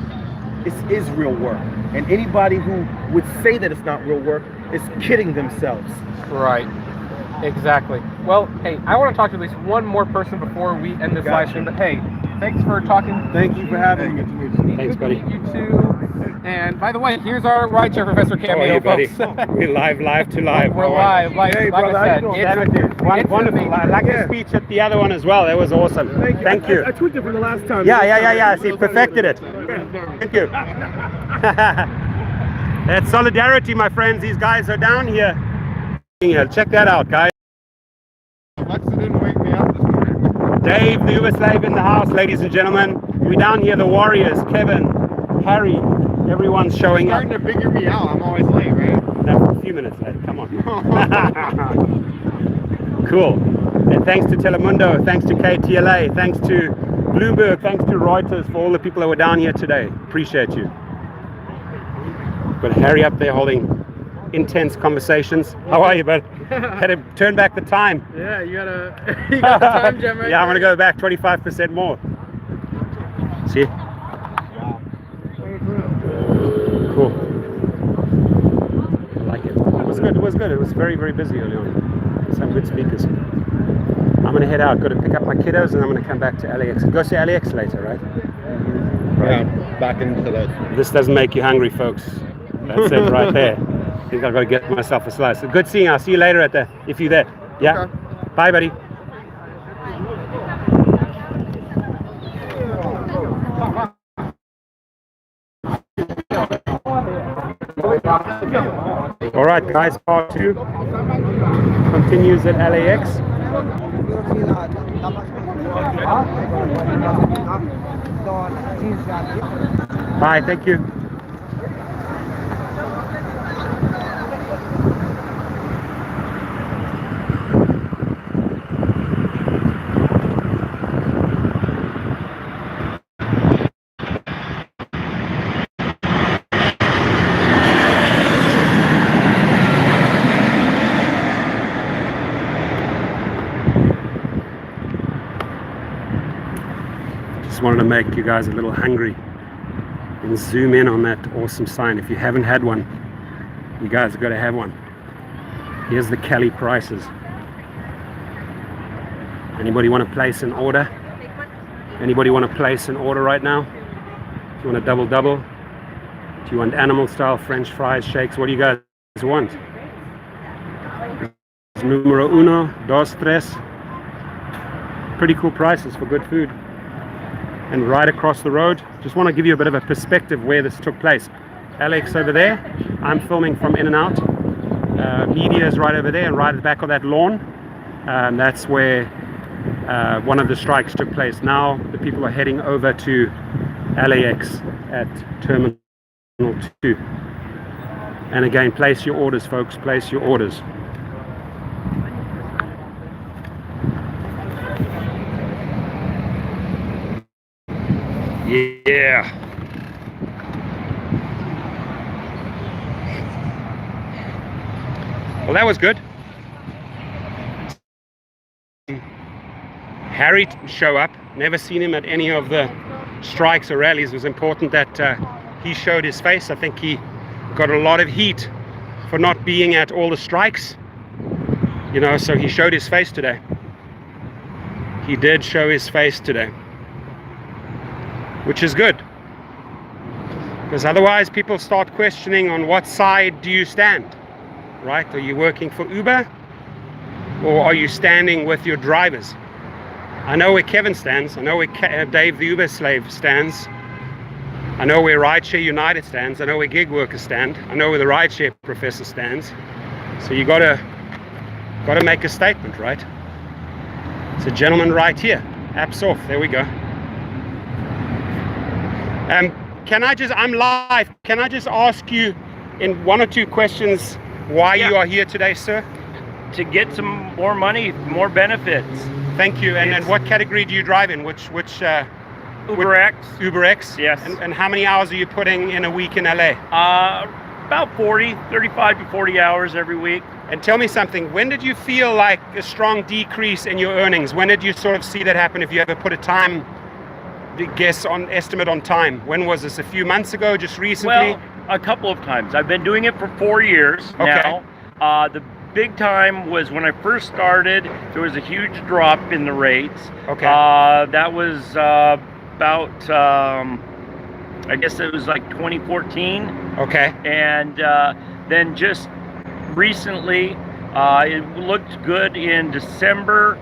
This is real work. And anybody who would say that it's not real work is kidding themselves. Right. Exactly. Well, hey, I want to talk to at least one more person before we end this live stream. But hey, thanks for talking. Thank you for having me. Thanks, buddy. You too. And by the way, here's our rideshare professor cameo, How are you, buddy? folks. We're live to live. We're live. Hey, Like brother, I how said, you doing? it's Wonderful. I like the speech at the other one as well. That was awesome. Thank you. I tweaked it from the last time. Yeah. See, perfected it. Thank you. That's solidarity, my friends. These guys are down here. Check that out, guys. Alexa didn't wake me up this morning. Dave, the Uber slave in the house, ladies and gentlemen. We're down here, the Warriors, Kevin, Harry, everyone's showing up. Starting to figure me out. I'm always late, right? No, a few minutes late, come on. Cool. And thanks to Telemundo, thanks to KTLA, thanks to Bloomberg, thanks to Reuters for all the people that were down here today. Appreciate you. Got Harry up there holding intense conversations. How are you, bud? Had to turn back the time. Yeah, you got the time gem right Yeah, I'm gonna go back 25% more. See? Cool. I like it. It was good. It was very, very busy early on. Some good speakers. I'm gonna head out. Got to pick up my kiddos, and I'm gonna come back to LAX. Go see LAX later, right? Yeah, back into that. This doesn't make you hungry, folks. That's it right there. I think I've got to get myself a slice. Good seeing you. I'll see you later if you're there. Yeah? Okay. Bye, buddy. All right, guys, part 2 continues at LAX. Bye, thank you. Just wanted to make you guys a little hungry and zoom in on that awesome sign. If you haven't had one, you guys have got to have one. Here's the Cali prices. Anybody want to place an order? Anybody want to place an order right now? Do you want a double? Do you want animal style French fries, shakes? What do you guys want? Numero uno, dos, tres. Pretty cool prices for good food. And right across the road, just want to give you a bit of a perspective where this took place. Alex over there, I'm filming from In-N-Out. media is right over there, and right at the back of that lawn, that's where one of the strikes took place. Now the people are heading over to LAX at Terminal 2. And again, place your orders, folks, place your orders. Yeah. Well, that was good. Harry show up. Never seen him at any of the strikes or rallies. It was important that he showed his face. I think he got a lot of heat for not being at all the strikes. You know, so he showed his face today. He did show his face today, which is good. Because otherwise people start questioning on what side do you stand, right? Are you working for Uber or are you standing with your drivers? I know where Kevin stands. I know where Dave the Uber slave stands. I know where Rideshare United stands. I know where gig workers stand. I know where the Rideshare professor stands. So you gotta make a statement, right? It's a gentleman right here. Apps off. There we go. I'm live. Can I just ask you in one or two questions why you are here today, sir? To get some more money, more benefits. Thank you. And what category do you drive in? Which UberX. UberX? Yes. And how many hours are you putting in a week in LA? About 35 to 40 hours every week. And tell me something, when did you feel like a strong decrease in your earnings? When did you sort of see that happen, if you ever put a time estimate on time? When was this? A few months ago, just recently? Well, a couple of times. I've been doing it for 4 years now. The big time was when I first started. There was a huge drop in the rates. Okay. That was about, I guess it was like 2014. Okay. And then just recently, it looked good in December.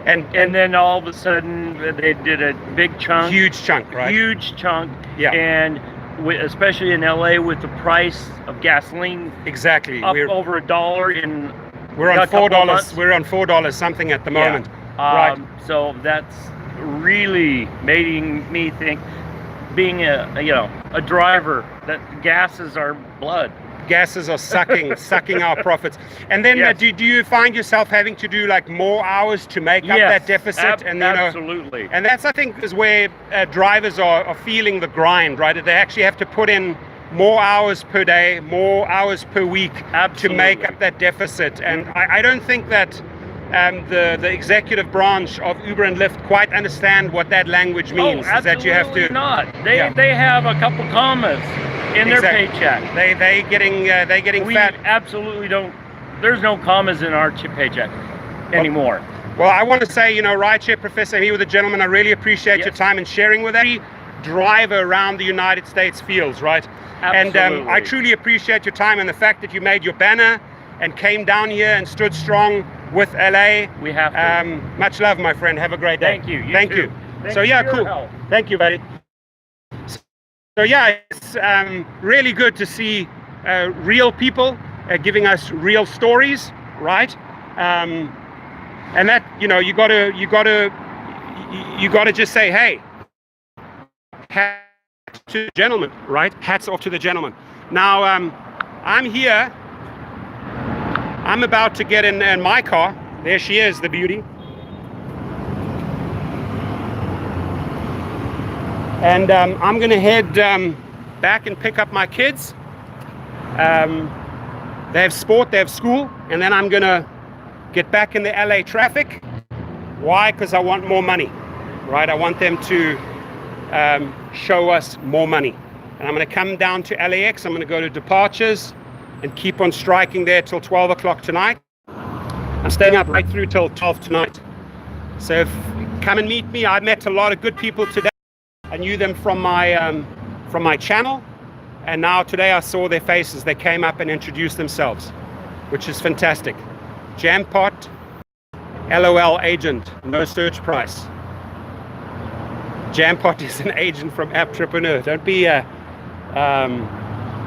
And then all of a sudden they did a big chunk. Huge chunk, right? Huge chunk. Yeah. And especially in LA with the price of gasoline. Exactly. Up over $1 in we're on $4. We're on $4 something at the moment. Right. So that's really making me think, being a driver, that gases our blood. Gases are sucking our profits. And then do you find yourself having to do like more hours to make up that deficit? Absolutely. And that's, I think, is where drivers are feeling the grind, right? They actually have to put in more hours per day, more hours per week to make up that deficit. And I don't think that the executive branch of Uber and Lyft quite understand what that language means. Oh, is that you have to not. They have a couple commas in their paycheck. They getting fat. Absolutely don't. There's no commas in our paycheck anymore. Well, I want to say, Rideshare Professor, here with the gentleman, I really appreciate your time and sharing with every driver around the United States feels, right? Absolutely. And I truly appreciate your time and the fact that you made your banner and came down here and stood strong with LA. We have to. Much love, my friend. Have a great day. Thank you. Thank you. So yeah, cool. Help. Thank you, buddy. So yeah, it's really good to see real people giving us real stories, right? And that you gotta just say, hey, hats to the gentleman, right? Hats off to the gentleman. Now I'm here. I'm about to get in my car. There she is, the beauty. And I'm gonna head back and pick up my kids. They have sport, they have school, and then I'm gonna get back in the LA traffic. Why? Because I want more money, right? I want them to show us more money. And I'm gonna come down to LAX, I'm gonna go to departures and keep on striking there till 12 o'clock tonight. I'm staying up right through till 12 tonight. So come and meet me. I met a lot of good people today. I knew them from my channel, and now today I saw their faces. They came up and introduced themselves, which is fantastic. Jampot, LOL agent, no search price. Jampot is an agent from Apptrepreneur. Don't be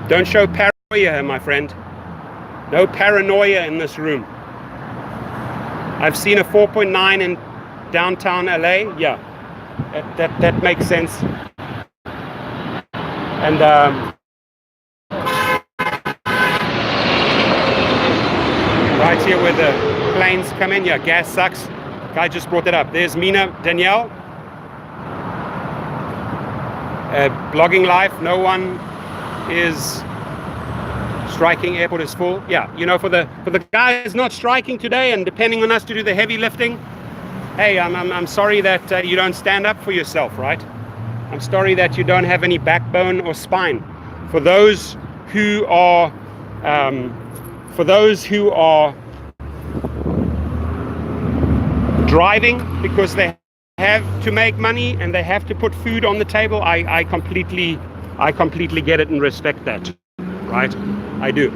don't show paranoia, my friend. No paranoia in this room. I've seen a 4.9 in downtown LA. Yeah, that makes sense. And right here where the planes come in, yeah, gas sucks. Guy just brought that up. There's Mina Danielle. Blogging life, no one is striking, airport is full. Yeah, you know, for the guys not striking today and depending on us to do the heavy lifting, hey, I'm sorry that you don't stand up for yourself, right? I'm sorry that you don't have any backbone or spine. For those who are driving because they have to make money and they have to put food on the table, I completely get it and respect that, right? I do.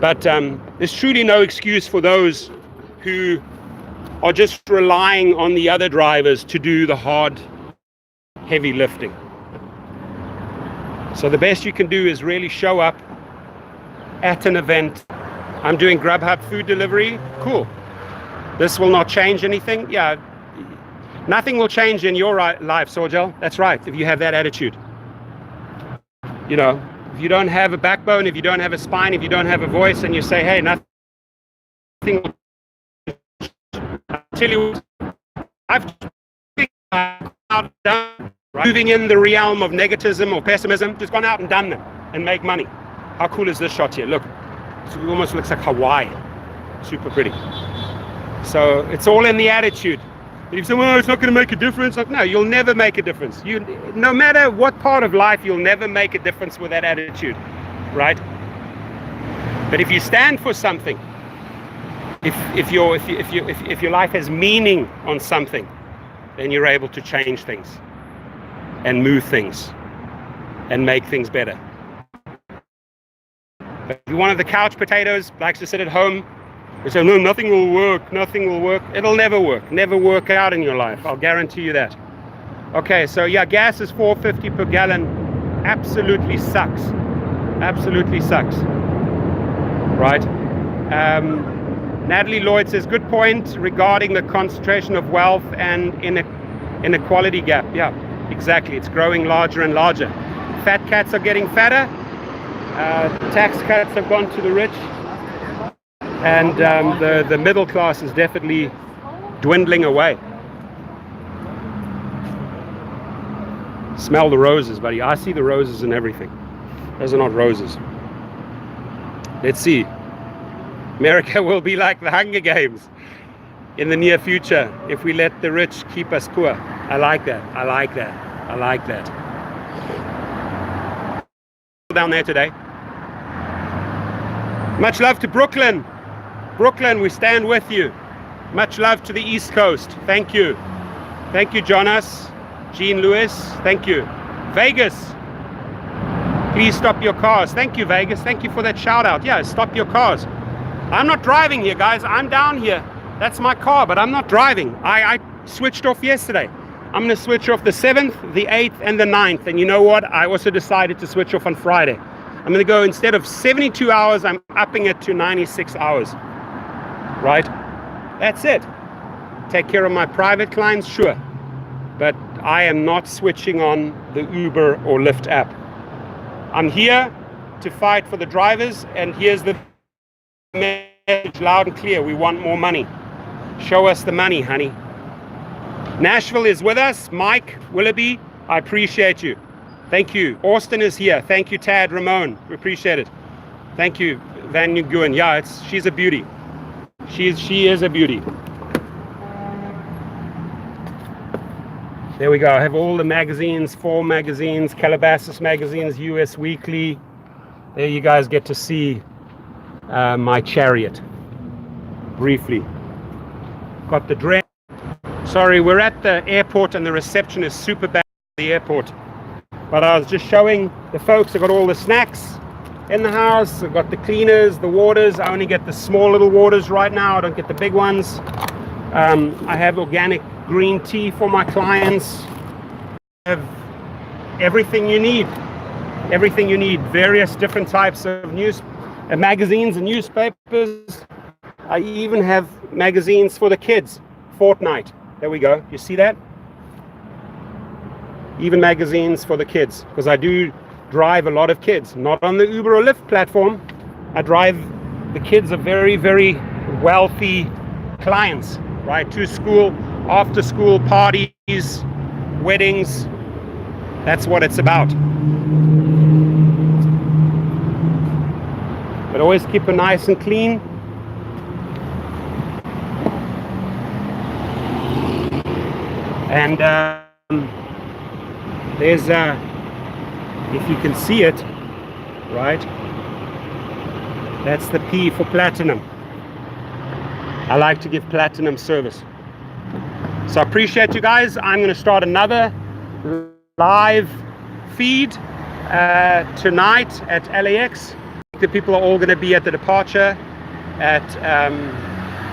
But there's truly no excuse for those who are just relying on the other drivers to do the hard, heavy lifting. So the best you can do is really show up at an event. I'm doing Grubhub food delivery. Cool. This will not change anything. Yeah, nothing will change in your life, Sorgel. That's right, if you have that attitude. You know, if you don't have a backbone, if you don't have a spine, if you don't have a voice, and you say, hey, nothing. I'll tell you what, I've done, right? Moving in the realm of negativism or pessimism, just gone out and done them and make money. How cool is this shot here? Look, it almost looks like Hawaii. Super pretty. So it's all in the attitude. If you say, well, it's not going to make a difference. Like, no, you'll never make a difference. No matter what part of life, you'll never make a difference with that attitude, right? But if you stand for something, if your life has meaning on something, then you're able to change things and move things and make things better. But if you're one of the couch potatoes, likes to sit at home, they say, no, nothing will work, nothing will work. It'll never work out in your life. I'll guarantee you that. Okay, so yeah, gas is $4.50 per gallon. Absolutely sucks. Absolutely sucks. Right? Natalie Lloyd says, good point regarding the concentration of wealth and inequality gap. Yeah, exactly. It's growing larger and larger. Fat cats are getting fatter. Tax cuts have gone to the rich. And the middle class is definitely dwindling away. Smell the roses, buddy. I see the roses in everything. Those are not roses. Let's see. America will be like the Hunger Games in the near future if we let the rich keep us poor. I like that. I like that. I like that. Down there today. Much love to Brooklyn. Brooklyn, we stand with you. Much love to the East Coast. Thank you. Thank you, Jonas. Jean Lewis, thank you. Vegas, please stop your cars. Thank you, Vegas. Thank you for that shout out. Yeah, stop your cars. I'm not driving here, guys. I'm down here. That's my car, but I'm not driving. I switched off yesterday. I'm going to switch off the 7th, the 8th, and the 9th. And you know what? I also decided to switch off on Friday. I'm going to go, instead of 72 hours, I'm upping it to 96 hours. Right? That's it. Take care of my private clients, sure. But I am not switching on the Uber or Lyft app. I'm here to fight for the drivers, and here's the message loud and clear. We want more money. Show us the money, honey. Nashville is with us. Mike Willoughby, I appreciate you. Thank you. Austin is here. Thank you, Tad Ramon. We appreciate it. Thank you, Van Nguyen. Yeah, she's a beauty. She is a beauty. There we go. I have all the magazines, 4 magazines, Calabasas magazines, US Weekly. There you guys get to see my chariot. Briefly. Got the dress. Sorry, we're at the airport and the reception is super bad at the airport. But I was just showing the folks. I got all the snacks in the house. I've got the cleaners, the waters. I only get the small little waters right now. I don't get the big ones. I have organic green tea for my clients. I have everything you need. Everything you need. Various different types of magazines and newspapers. I even have magazines for the kids. Fortnite. There we go. You see that? Even magazines for the kids, because I do drive a lot of kids, not on the Uber or Lyft platform. I drive the kids of very, very wealthy clients, right? To school, after school parties, weddings. That's what it's about. But always keep it nice and clean. And there's if you can see it, right? That's the P for platinum. I like to give platinum service. So I appreciate you guys. I'm going to start another live feed tonight at LAX. The people are all going to be at the departure at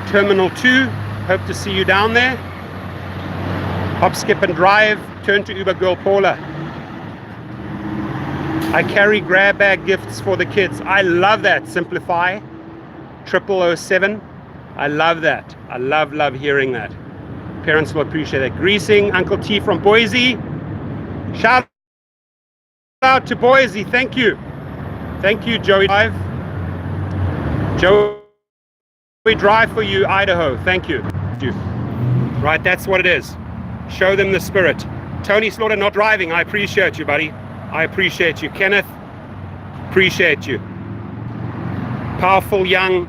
Terminal 2. Hope to see you down there. Hop, skip and drive. Turn to Uber girl Paula. I carry grab bag gifts for the kids. I love that. Simplify 0007. I love that. I love hearing that. Parents will appreciate that. Greasing, Uncle T from Boise. Shout out to Boise. Thank you. Thank you, Joey Drive. Joey Drive for you, Idaho. Thank you. Right, that's what it is. Show them the spirit. Tony Slaughter not driving. I appreciate you, buddy. I appreciate you. Kenneth, appreciate you. Powerful Young,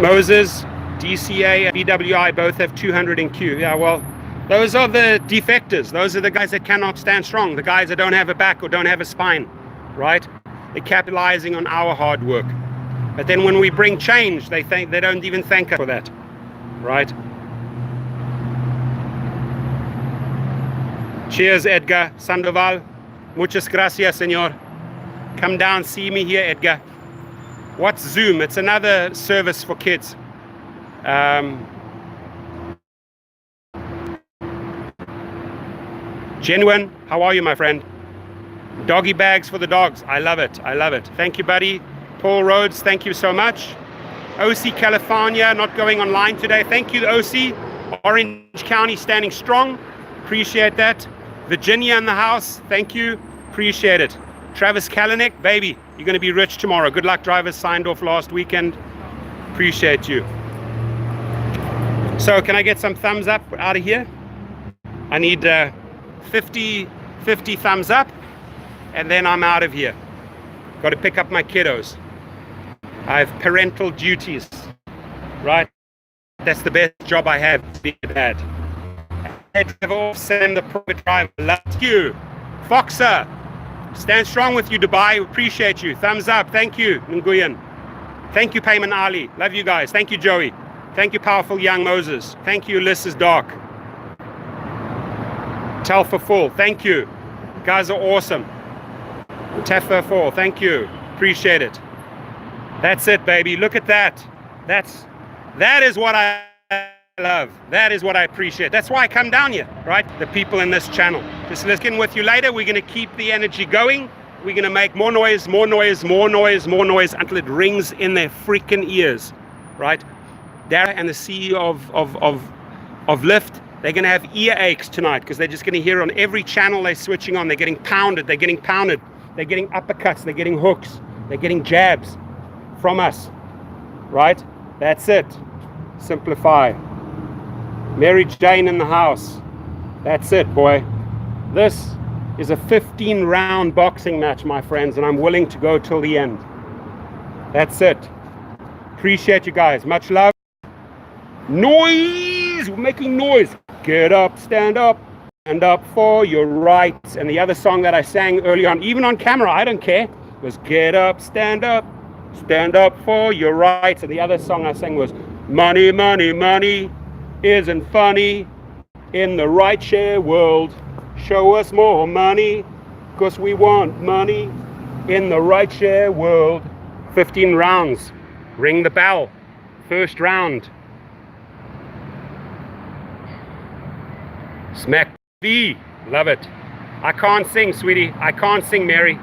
Moses, DCA, and BWI both have 200 in queue. Yeah, well, those are the defectors. Those are the guys that cannot stand strong. The guys that don't have a back or don't have a spine, right? They're capitalizing on our hard work. But then when we bring change, they don't even thank us for that, right? Cheers, Edgar Sandoval. Muchas gracias, señor. Come down, see me here, Edgar. What's Zoom? It's another service for kids. Genuine, how are you, my friend? Doggy bags for the dogs. I love it. I love it. Thank you, buddy. Paul Rhodes, thank you so much. OC California, not going online today. Thank you, OC. Orange County standing strong. Appreciate that. Virginia in the house. Thank you. Appreciate it. Travis Kalanick, baby, you're going to be rich tomorrow. Good luck, drivers. Signed off last weekend. Appreciate you. So can I get some thumbs up out of here? I need 50 thumbs up, and then I'm out of here. Got to pick up my kiddos. I have parental duties, right? That's the best job I have, being a dad. Send the private driver. Love you. Foxer, stand strong with you, Dubai. Appreciate you. Thumbs up. Thank you, Nguyen. Thank you, Payman Ali. Love you guys. Thank you, Joey. Thank you, Powerful Young Moses. Thank you, Ulysses Dark. Telfa Full. Thank you. You guys are awesome. Tefa Full. Thank you. Appreciate it. That's it, baby. Look at that. That is what I love. That is what I appreciate. That's why I come down here, right? The people in this channel. Just listen with you later. We're going to keep the energy going. We're going to make more noise, more noise, more noise, more noise until it rings in their freaking ears, right? Dara and the CEO of Lyft, they're going to have ear aches tonight because they're just going to hear on every channel they're switching on. They're getting pounded. They're getting pounded. They're getting uppercuts. They're getting hooks. They're getting jabs from us, right? That's it. Simplify. Mary Jane in the house. That's it, boy. This is a 15-round boxing match, my friends, and I'm willing to go till the end. That's it. Appreciate you guys. Much love. Noise! We're making noise. Get up, stand up for your rights. And the other song that I sang early on, even on camera, I don't care, was get up for your rights. And the other song I sang was money, money, money isn't funny in the right share world. Show us more money, because we want money in the right share world. 15 rounds. Ring the bell. First round. Smack B. Love it. I can't sing, sweetie. I can't sing, Mary.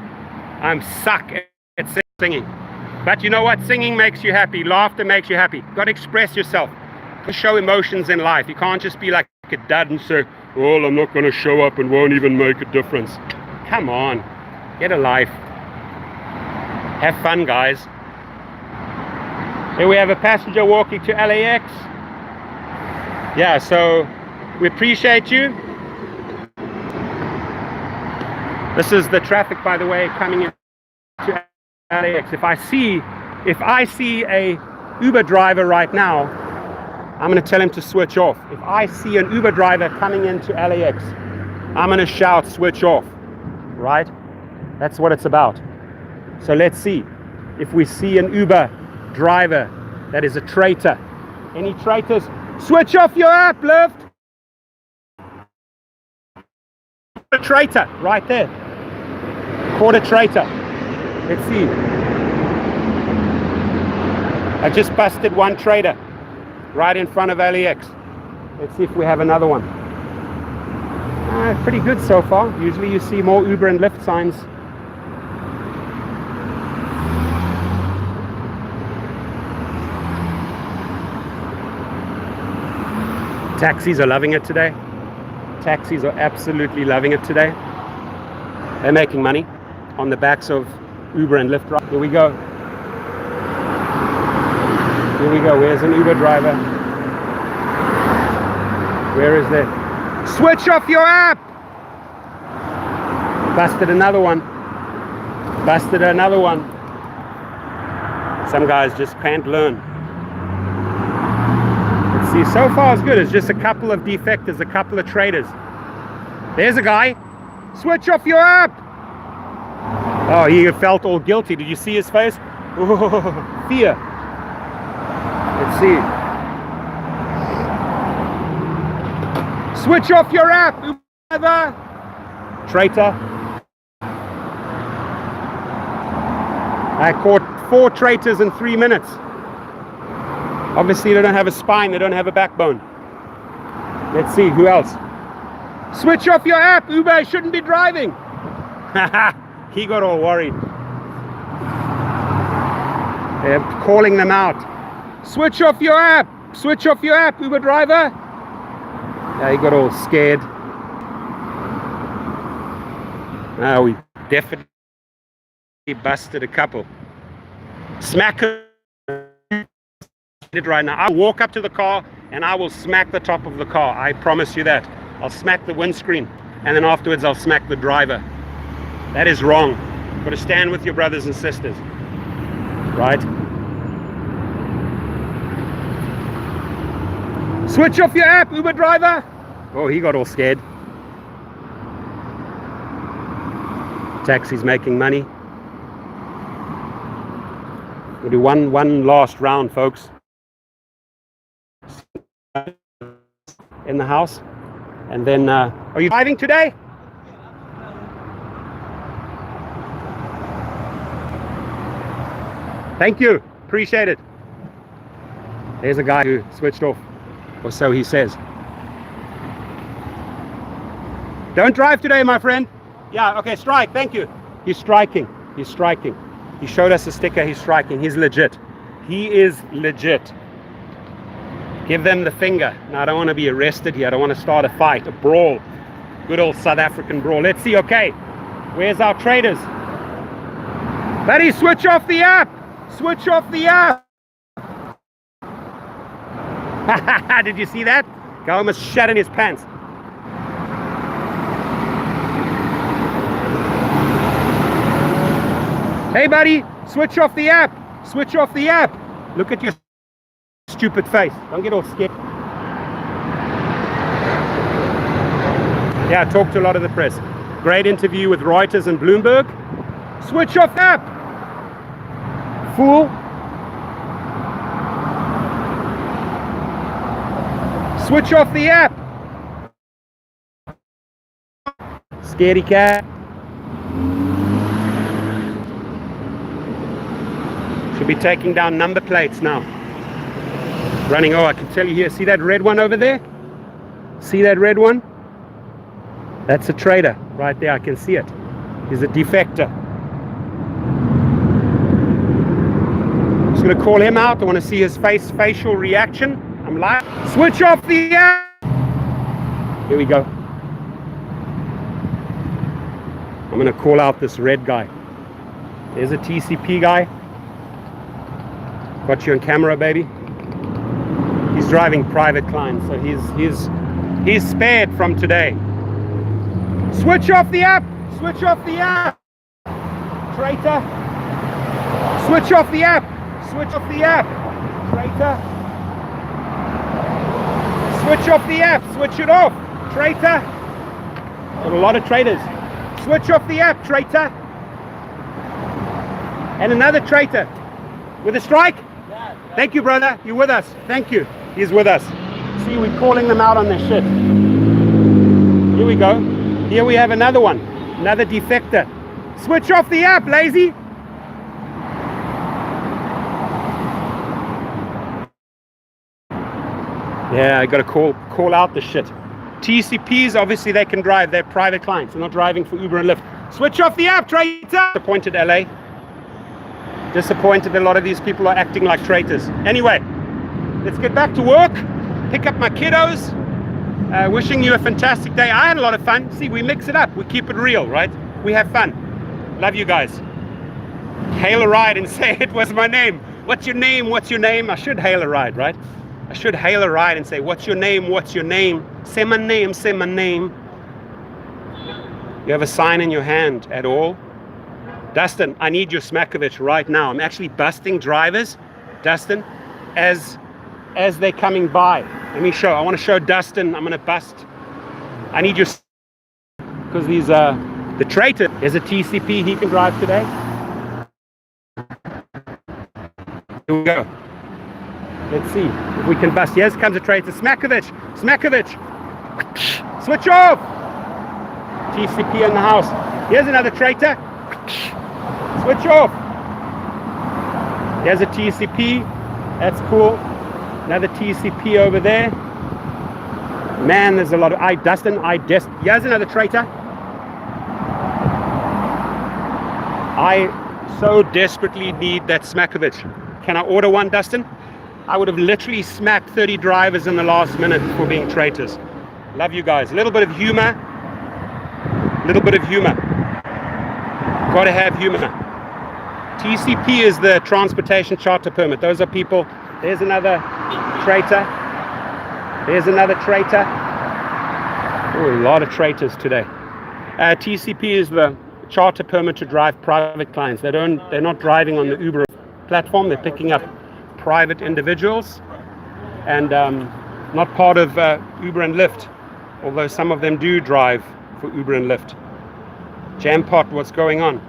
I'm suck at singing. But you know what? Singing makes you happy. Laughter makes you happy. You've got to express yourself. To show emotions in life. You can't just be like a dud and say, well, I'm not going to show up and won't even make a difference. Come on. Get a life. Have fun, guys. Here we have a passenger walking to LAX. Yeah, so we appreciate you. This is the traffic, by the way, coming in to LAX. If I see a Uber driver right now, I'm going to tell him to switch off. If I see an Uber driver coming into LAX, I'm going to shout, switch off. Right? That's what it's about. So let's see if we see an Uber driver that is a traitor. Any traitors? Switch off your app, Lyft. A traitor right there. Caught a traitor. Let's see. I just busted one traitor right in front of LAX. Let's see if we have another one. Pretty good so far. Usually you see more Uber and Lyft signs. Taxis are loving it today. Taxis are absolutely loving it today. They're making money on the backs of Uber and Lyft. Here we go. Here we go. Where's an Uber driver? Where is that? Switch off your app! Busted another one. Busted another one. Some guys just can't learn. Let's see, so far it's good. It's just a couple of defectors, a couple of traitors. There's a guy. Switch off your app! Oh, he felt all guilty. Did you see his face? Oh, fear. Let's see. Switch off your app, Uber. Traitor. I caught 4 traitors in 3 minutes. Obviously they don't have a spine, they don't have a backbone. Let's see, who else? Switch off your app, Uber shouldn't be driving. He got all worried. They're calling them out. Switch off your app. Switch off your app, Uber driver. Yeah, he got all scared. We definitely busted a couple. Smack it right now. I'll walk up to the car and I will smack the top of the car. I promise you that. I'll smack the windscreen and then afterwards I'll smack the driver. That is wrong. You've got to stand with your brothers and sisters. Right? Switch off your app, Uber driver. Oh, he got all scared. Taxi's making money. We'll do one last round, folks. In the house. And then, are you driving today? Thank you. Appreciate it. There's a guy who switched off. Or so he says. Don't drive today, my friend. Yeah, okay, strike. Thank you. He's striking. He's striking. He showed us a sticker. He's striking. He's legit. He is legit. Give them the finger. Now, I don't want to be arrested here. I don't want to start a fight, a brawl. Good old South African brawl. Let's see. Okay. Where's our traders? Buddy, switch off the app. Switch off the app. Did you see that? Guy almost shat in his pants. Hey buddy, switch off the app. Switch off the app. Look at your stupid face. Don't get all scared. Yeah, I talked to a lot of the press. Great interview with Reuters and Bloomberg. Switch off the app. Fool. Switch off the app. Scaredy cat. Should be taking down number plates now. Running, oh, I can tell you here. See that red one over there? See that red one? That's a trader right there. I can see it. He's a defector. Just gonna call him out. I want to see his facial reaction. I'm live. Switch off the app. Here we go. I'm gonna call out this red guy. There's a TCP guy. Got you on camera, baby. He's driving private clients, so he's spared from today. Switch off the app. Switch off the app. Traitor. Switch off the app. Switch off the app. Traitor. Switch off the app. Switch it off. Traitor. Got a lot of traitors. Switch off the app, traitor. And another traitor. With a strike? Yeah. Thank you, brother. You're with us. Thank you. He's with us. See, we're calling them out on their shit. Here we go. Here we have another one. Another defector. Switch off the app, lazy. Yeah, I gotta call out the shit. TCPs, obviously they can drive. They're private clients. They're not driving for Uber and Lyft. Switch off the app, traitor. Disappointed, LA. Disappointed a lot of these people are acting like traitors. Anyway, let's get back to work. Pick up my kiddos. Wishing you a fantastic day. I had a lot of fun. See, we mix it up. We keep it real, right? We have fun. Love you guys. Hail a ride and say it was my name. What's your name? What's your name? I should hail a ride, right? I should hail a ride and say, what's your name? What's your name? Say my name. Say my name. You have a sign in your hand at all? Dustin, I need your Smakovich right now. I'm actually busting drivers, Dustin, as they're coming by. Let me show. I want to show Dustin. I'm going to bust. I need your... Because these the traitor. There's a TCP he can drive today. Here we go. Let's see if we can bust. Here comes a traitor. Smakovich. Smakovich. Switch off. TCP in the house. Here's another traitor. Switch off. There's a TCP. That's cool. Another TCP over there. Man, there's a lot of... Dustin, here's another traitor. I so desperately need that Smakovich. Can I order one, Dustin? I would have literally smacked 30 drivers in the last minute for being traitors. Love you guys. A little bit of humor. Little bit of humor. Gotta have humor. TCP is the transportation charter permit. Those are people... There's another traitor. There's another traitor. Oh, a lot of traitors today. TCP is the charter permit to drive private clients. They're not driving on the Uber platform. They're picking up private individuals and not part of Uber and Lyft, although some of them do drive for Uber and Lyft. Jampot, what's going on?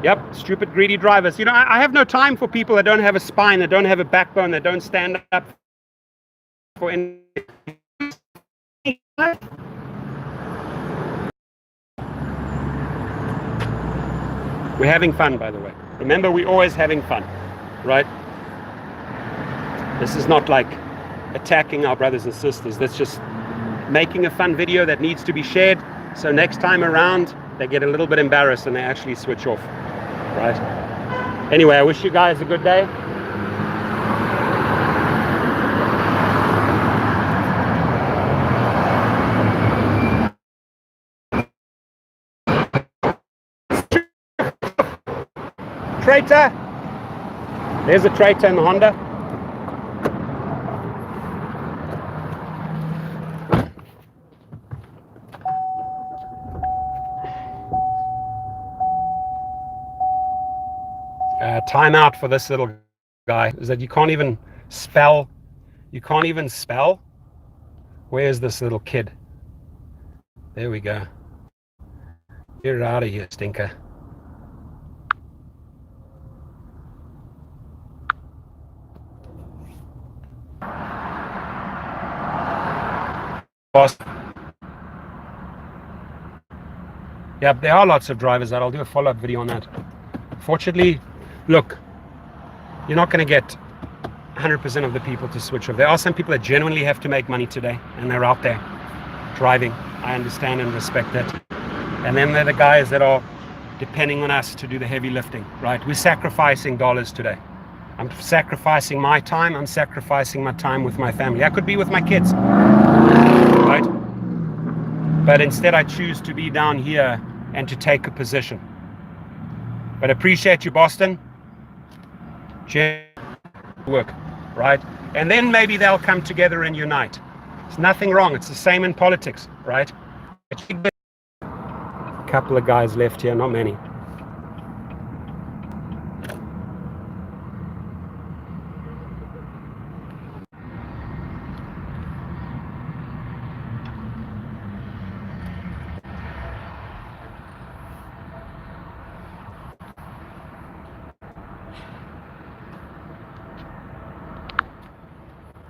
Yep, stupid, greedy drivers. You know, I have no time for people that don't have a spine, that don't have a backbone, that don't stand up for any... We're having fun, by the way. Remember, we're always having fun, right? This is not like attacking our brothers and sisters. That's just making a fun video that needs to be shared. So next time around, they get a little bit embarrassed and they actually switch off, right? Anyway, I wish you guys a good day. Traitor! There's a traitor in the Honda. Timeout for this little guy is that you can't even spell. You can't even spell. Where's this little kid? There we go. You're out of here, stinker. Yeah, there are lots of drivers that I'll do a follow-up video on that. Fortunately, look, you're not going to get 100% of the people to switch off. There are some people that genuinely have to make money today, and they're out there driving. I understand and respect that. And then there are the guys that are depending on us to do the heavy lifting, right? We're sacrificing dollars today. I'm sacrificing my time. I'm sacrificing my time with my family. I could be with my kids, right? But instead I choose to be down here and to take a position. But appreciate you, Boston. Work, right? And then maybe they'll come together and unite. There's nothing wrong. It's the same in politics, right? A couple of guys left here, not many.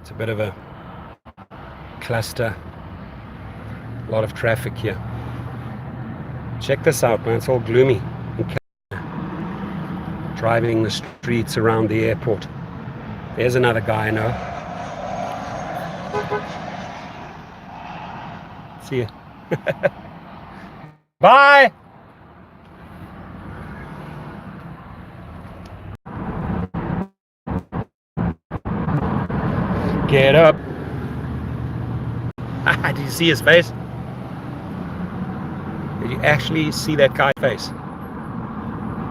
It's a bit of a cluster, a lot of traffic here. Check this out, man, it's all gloomy. Driving the streets around the airport. There's another guy I know. See you. Bye! Get up. Did you see his face? Did you actually see that guy's face?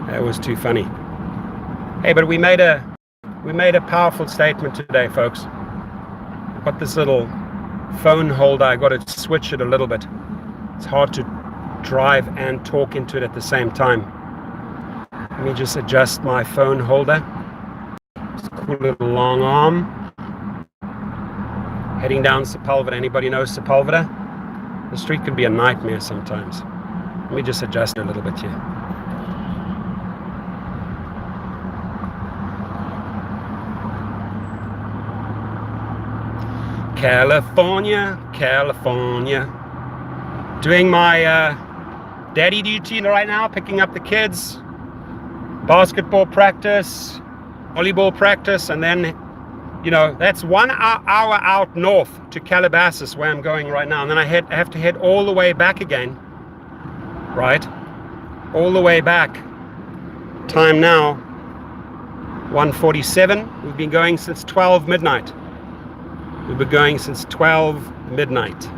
That was too funny. Hey, but we made a powerful statement today, folks. I've got this little phone holder. I got to switch it a little bit. It's hard to drive and talk into it at the same time. Let me just adjust my phone holder. It's a cool little long arm. Heading down Sepulveda. Anybody know Sepulveda? The street can be a nightmare sometimes. Let me just adjust it a little bit here. California, California. Doing my daddy duty right now, picking up the kids. Basketball practice, volleyball practice, and then you know, that's 1 hour out north to Calabasas where I'm going right now. And then I have to head all the way back again, right? All the way back. Time now, 1:47. We've been going since 12 midnight. We've been going since 12 midnight.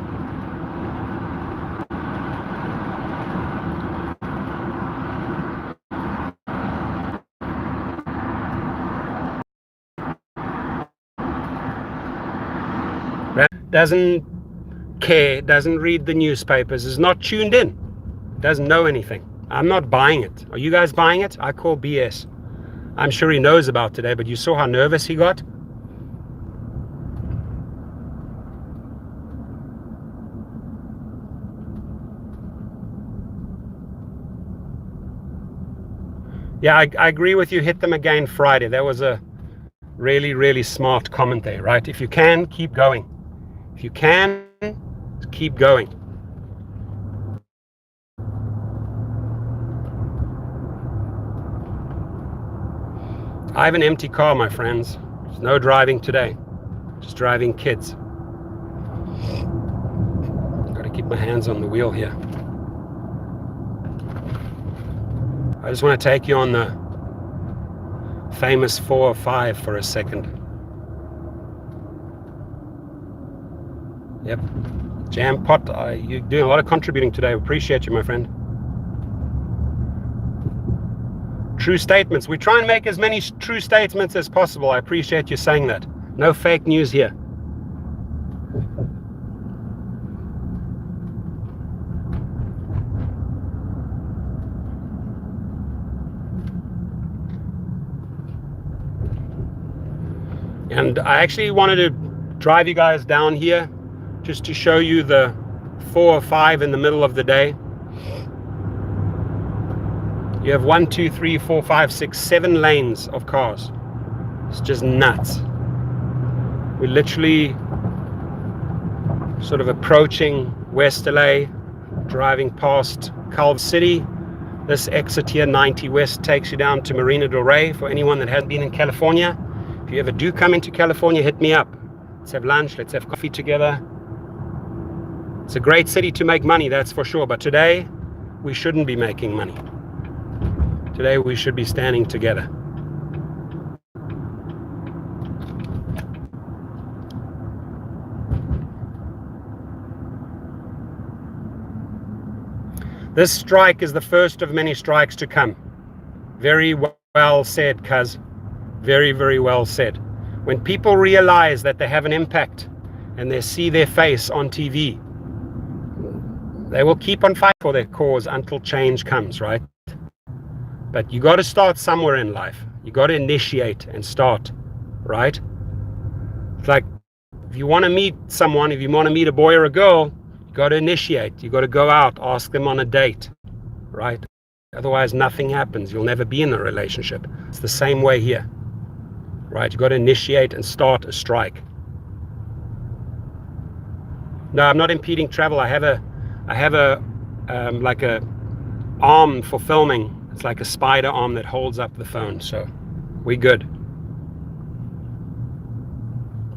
Doesn't care, doesn't read the newspapers, is not tuned in, doesn't know anything. I'm not buying it. Are you guys buying it? I call BS. I'm sure he knows about today, but you saw how nervous he got? Yeah, I agree with you. Hit them again Friday. That was a really, really smart comment there, right? If you can, keep going. If you can, keep going. I have an empty car, my friends. There's no driving today. Just driving kids. Got to keep my hands on the wheel here. I just want to take you on the famous 405 for a second. Yep, Jam Pot, you're doing a lot of contributing today. Appreciate you, my friend. True statements. We try and make as many true statements as possible. I appreciate you saying that. No fake news here. And I actually wanted to drive you guys down here just to show you the 405 in the middle of the day. You have 1, 2, 3, 4, 5, 6, 7 lanes of cars. It's just nuts. We're literally sort of approaching West LA, driving past Culver City. This exit here, 90 West, takes you down to Marina Del Rey. For anyone that hasn't been in California, if you ever do come into California, hit me up. Let's have lunch, let's have coffee together. It's a great city to make money, that's for sure. But today, we shouldn't be making money. Today, we should be standing together. This strike is the first of many strikes to come. Very well said, cuz. Very, very well said. When people realize that they have an impact and they see their face on TV, they will keep on fighting for their cause until change comes, right? But you got to start somewhere in life. You got to initiate and start, right? It's like if you want to meet someone, if you want to meet a boy or a girl, you got to initiate. You got to go out, ask them on a date, right? Otherwise, nothing happens. You'll never be in a relationship. It's the same way here, right? You got to initiate and start a strike. No, I'm not impeding travel. I have a like a arm for filming. It's like a spider arm that holds up the phone. So we good.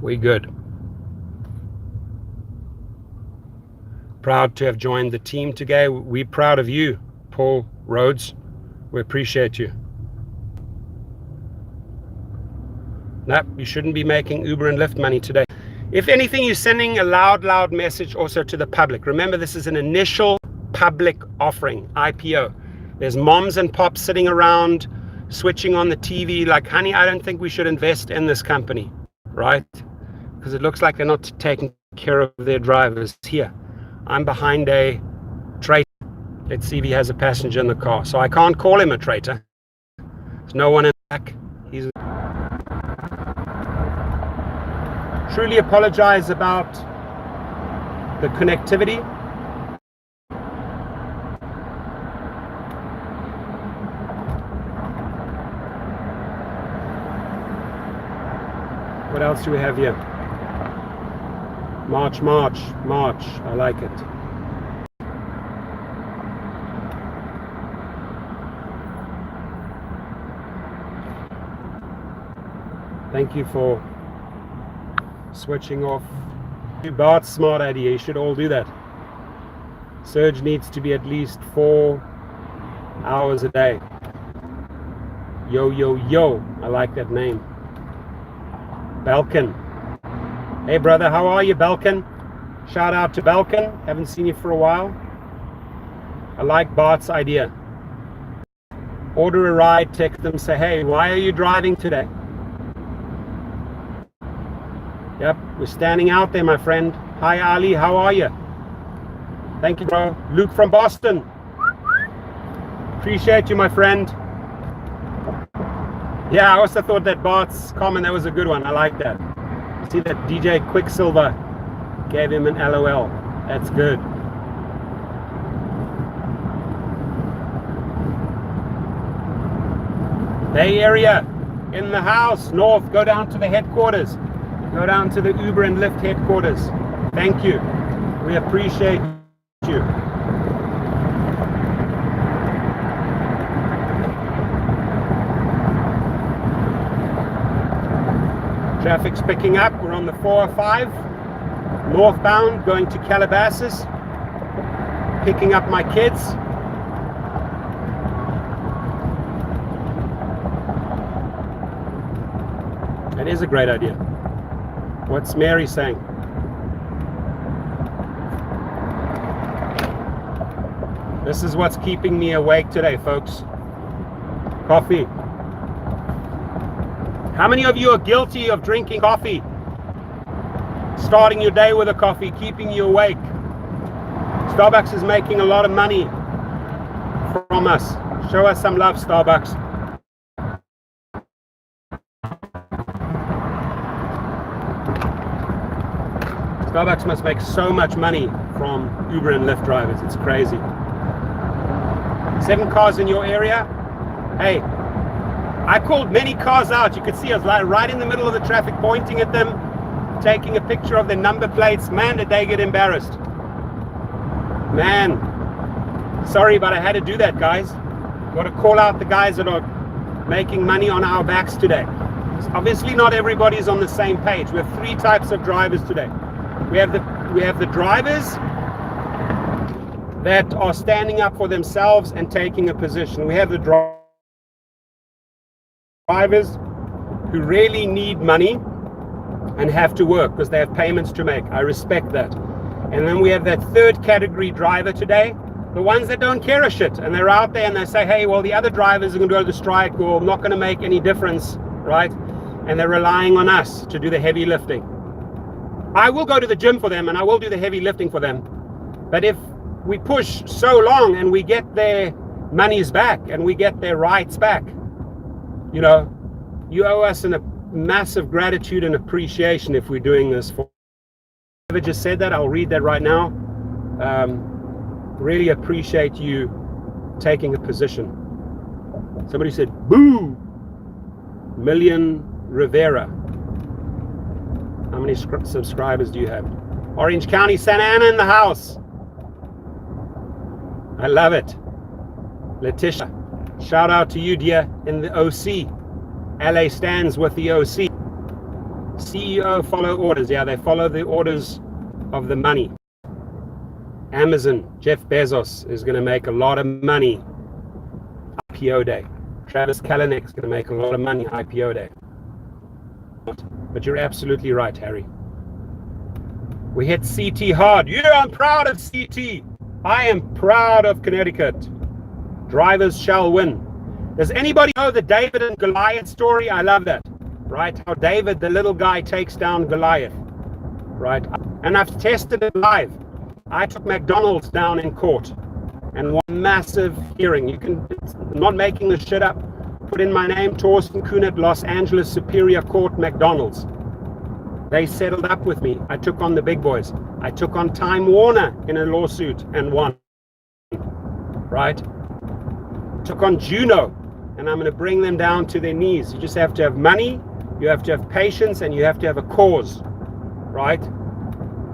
We good. Proud to have joined the team today. We're proud of you, Paul Rhodes. We appreciate you. No, you shouldn't be making Uber and Lyft money today. If anything, you're sending a loud message also to the public. Remember, this is an initial public offering, IPO. There's moms and pops sitting around switching on the TV like, honey, I don't think we should invest in this company, right? Because it looks like they're not taking care of their drivers. Here, I'm behind a traitor. Let's see if he has a passenger in the car. So I can't call him a traitor. There's no one in the back. He's truly apologize about the connectivity. What else do we have here? March. I like it. Thank you for switching off. Bart's smart idea. You should all do that. Surge needs to be at least 4 hours a day. Yo. I like that name. Balkan. Hey brother, how are you, Balkan? Shout out to Balkan. Haven't seen you for a while. I like Bart's idea. Order a ride, text them, say, hey, why are you driving today? Yep, we're standing out there, my friend. Hi, Ali, how are you? Thank you, bro. Luke from Boston. Appreciate you, my friend. Yeah, I also thought that Bart's comment, that was a good one. I like that. See that DJ Quicksilver gave him an LOL. That's good. Bay Area, in the house, north, go down to the headquarters. Go down to the Uber and Lyft headquarters. Thank you. We appreciate you. Traffic's picking up. We're on the 405, northbound, going to Calabasas, picking up my kids. That is a great idea. What's Mary saying? This is what's keeping me awake today, folks. Coffee. How many of you are guilty of drinking coffee? Starting your day with a coffee, keeping you awake. Starbucks is making a lot of money from us. Show us some love, Starbucks. Starbucks must make so much money from Uber and Lyft drivers. It's crazy. 7 cars in your area? Hey, I called many cars out. You could see us right in the middle of the traffic, pointing at them, taking a picture of their number plates. Man, did they get embarrassed. Man, sorry, but I had to do that, guys. Got to call out the guys that are making money on our backs today. Obviously, not everybody's on the same page. We have 3 types of drivers today. We have the drivers that are standing up for themselves and taking a position. We have the drivers who really need money and have to work because they have payments to make. I respect that. And then we have that third category driver today The ones that don't care a shit, and they're out there and they say, hey, well, the other drivers are going to go to the strike or not going to make any difference, right? And they're relying on us to do the heavy lifting. I will go to the gym for them and I will do the heavy lifting for them. But if we push so long and we get their monies back and we get their rights back, you know, you owe us a massive gratitude and appreciation if we're doing this for. I've just said that, I'll read that right now. Really appreciate you taking a position. Somebody said, boo! Million Rivera. How many subscribers do you have? Orange County, Santa Ana in the house. I love it. Letitia, shout out to you, dear, in the OC. LA stands with the OC. CEO follow orders. Yeah, they follow the orders of the money. Amazon, Jeff Bezos is going to make a lot of money IPO day. Travis Kalanick is going to make a lot of money IPO day. But you're absolutely right, Harry. We hit CT hard. Yeah, I'm proud of CT. I am proud of Connecticut. Drivers shall win. Does anybody know the David and Goliath story? I love that. Right? How David, the little guy, takes down Goliath. Right? And I've tested it live. I took McDonald's down in court and one massive hearing. You can, I'm not making this shit up. Put in my name, Torsten Kunert, Los Angeles Superior Court, McDonald's. They settled up with me. I took on the big boys. I took on Time Warner in a lawsuit and won. Right? Took on Juno, and I'm going to bring them down to their knees. You just have to have money, you have to have patience, and you have to have a cause. Right?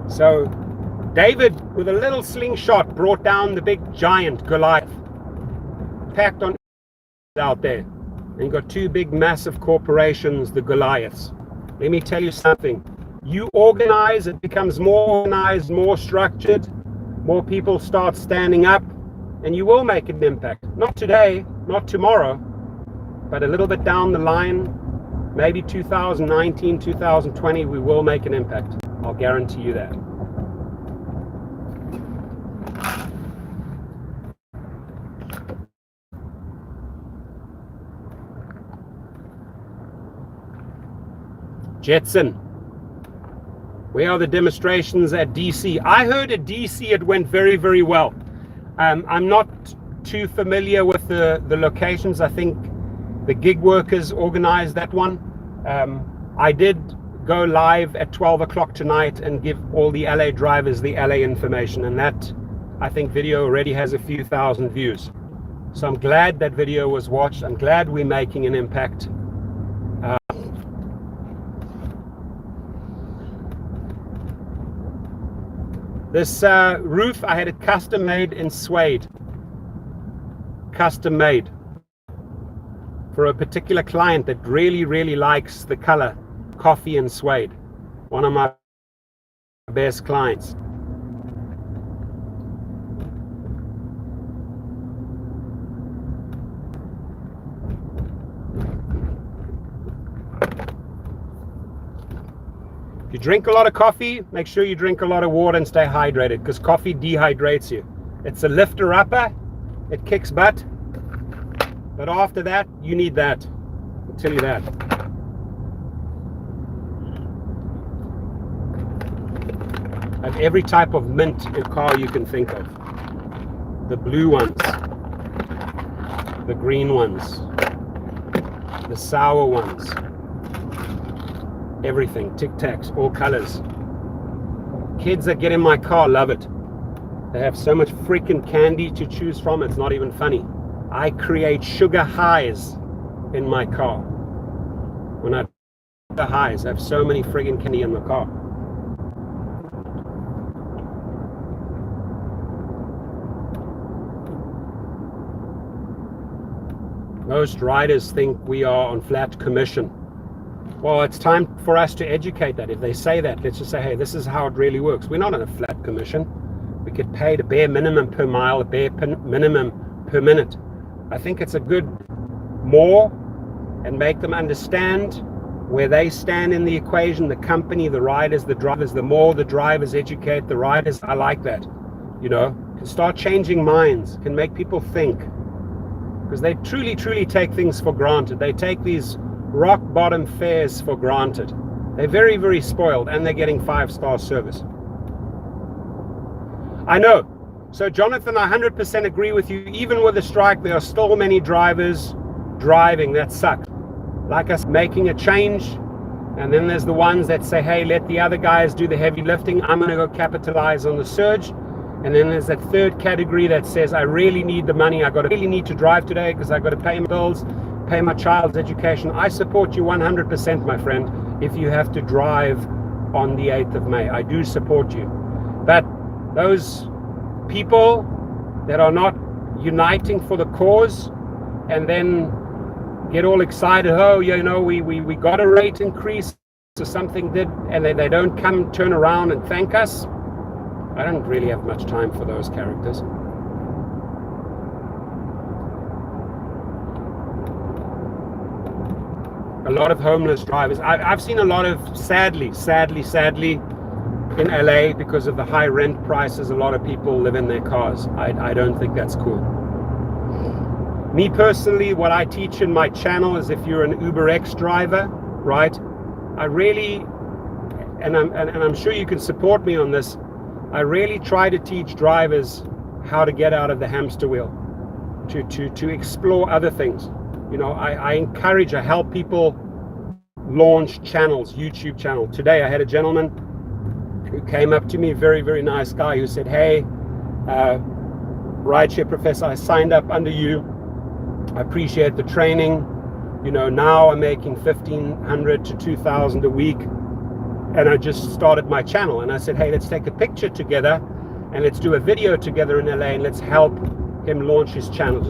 So David, with a little slingshot, brought down the big giant Goliath. Packed on out there. And you got two big massive corporations, the Goliaths. Let me tell you something. You organize, it becomes more organized, more structured, more people start standing up, and you will make an impact. Not today, not tomorrow, but a little bit down the line, maybe 2019, 2020, we will make an impact. I'll guarantee you that. Jetson, where are the demonstrations at DC? I heard at DC it went very, very well. I'm not too familiar with the locations. I think the gig workers organized that one. I did go live at 12 o'clock tonight and give all the LA drivers the LA information, and that, I think, video already has a few thousand views. So I'm glad that video was watched. I'm glad we're making an impact. This roof, I had it custom made in suede. Custom made. For a particular client that really, really likes the color coffee and suede. One of my best clients. If you drink a lot of coffee, make sure you drink a lot of water and stay hydrated, because coffee dehydrates you. It's a lifter upper, it kicks butt, but after that, you need that. I'll tell you that. I have every type of mint in car you can think of. The blue ones, the green ones, the sour ones. Everything, Tic Tacs, all colors. Kids that get in my car love it. They have so much freaking candy to choose from, it's not even funny. I create sugar highs in my car. When I the highs, I have so many friggin' candy in the car. Most riders think we are on flat commission. Well, it's time for us to educate that. If they say that, let's just say, hey, this is how it really works. We're not on a flat commission. We get paid a bare minimum per mile, a bare minimum per minute. I think it's a good more and make them understand where they stand in the equation, the company, the riders, the drivers. The more the drivers educate the riders, I like that. you know, can start changing minds, can make people think, because they truly take things for granted. They take these rock bottom fares for granted. They're very spoiled, and they're getting 5-star service. I know. So Jonathan, I 100% agree with you. Even with the strike, there are still many drivers driving that suck, like us, making a change. And then there's the ones that say, hey, let the other guys do the heavy lifting. I'm going to go capitalize on the surge. And then there's that third category that says, I really need the money. I really need to drive today because I got to pay my bills, pay my child's education. I support you 100%, my friend, if you have to drive on the 8th of May. I do support you. But those people that are not uniting for the cause and then get all excited, oh, you know, we got a rate increase or something did, and they don't come turn around and thank us. I don't really have much time for those characters. A lot of homeless drivers. I've seen a lot of, sadly, in LA, because of the high rent prices, a lot of people live in their cars. I don't think that's cool. Me personally, what I teach in my channel is if you're an UberX driver, right? I really, and I'm sure you can support me on this, I really try to teach drivers how to get out of the hamster wheel, to explore other things. You know, I encourage, I help people launch channels, YouTube channel. Today I had a gentleman who came up to me, very nice guy, who said, hey, rideshare professor, I signed up under you. I appreciate the training. You know, now I'm making $1,500 to $2,000 a week, and I just started my channel. And I said, hey, let's take a picture together and let's do a video together in LA, and let's help him launch his channel.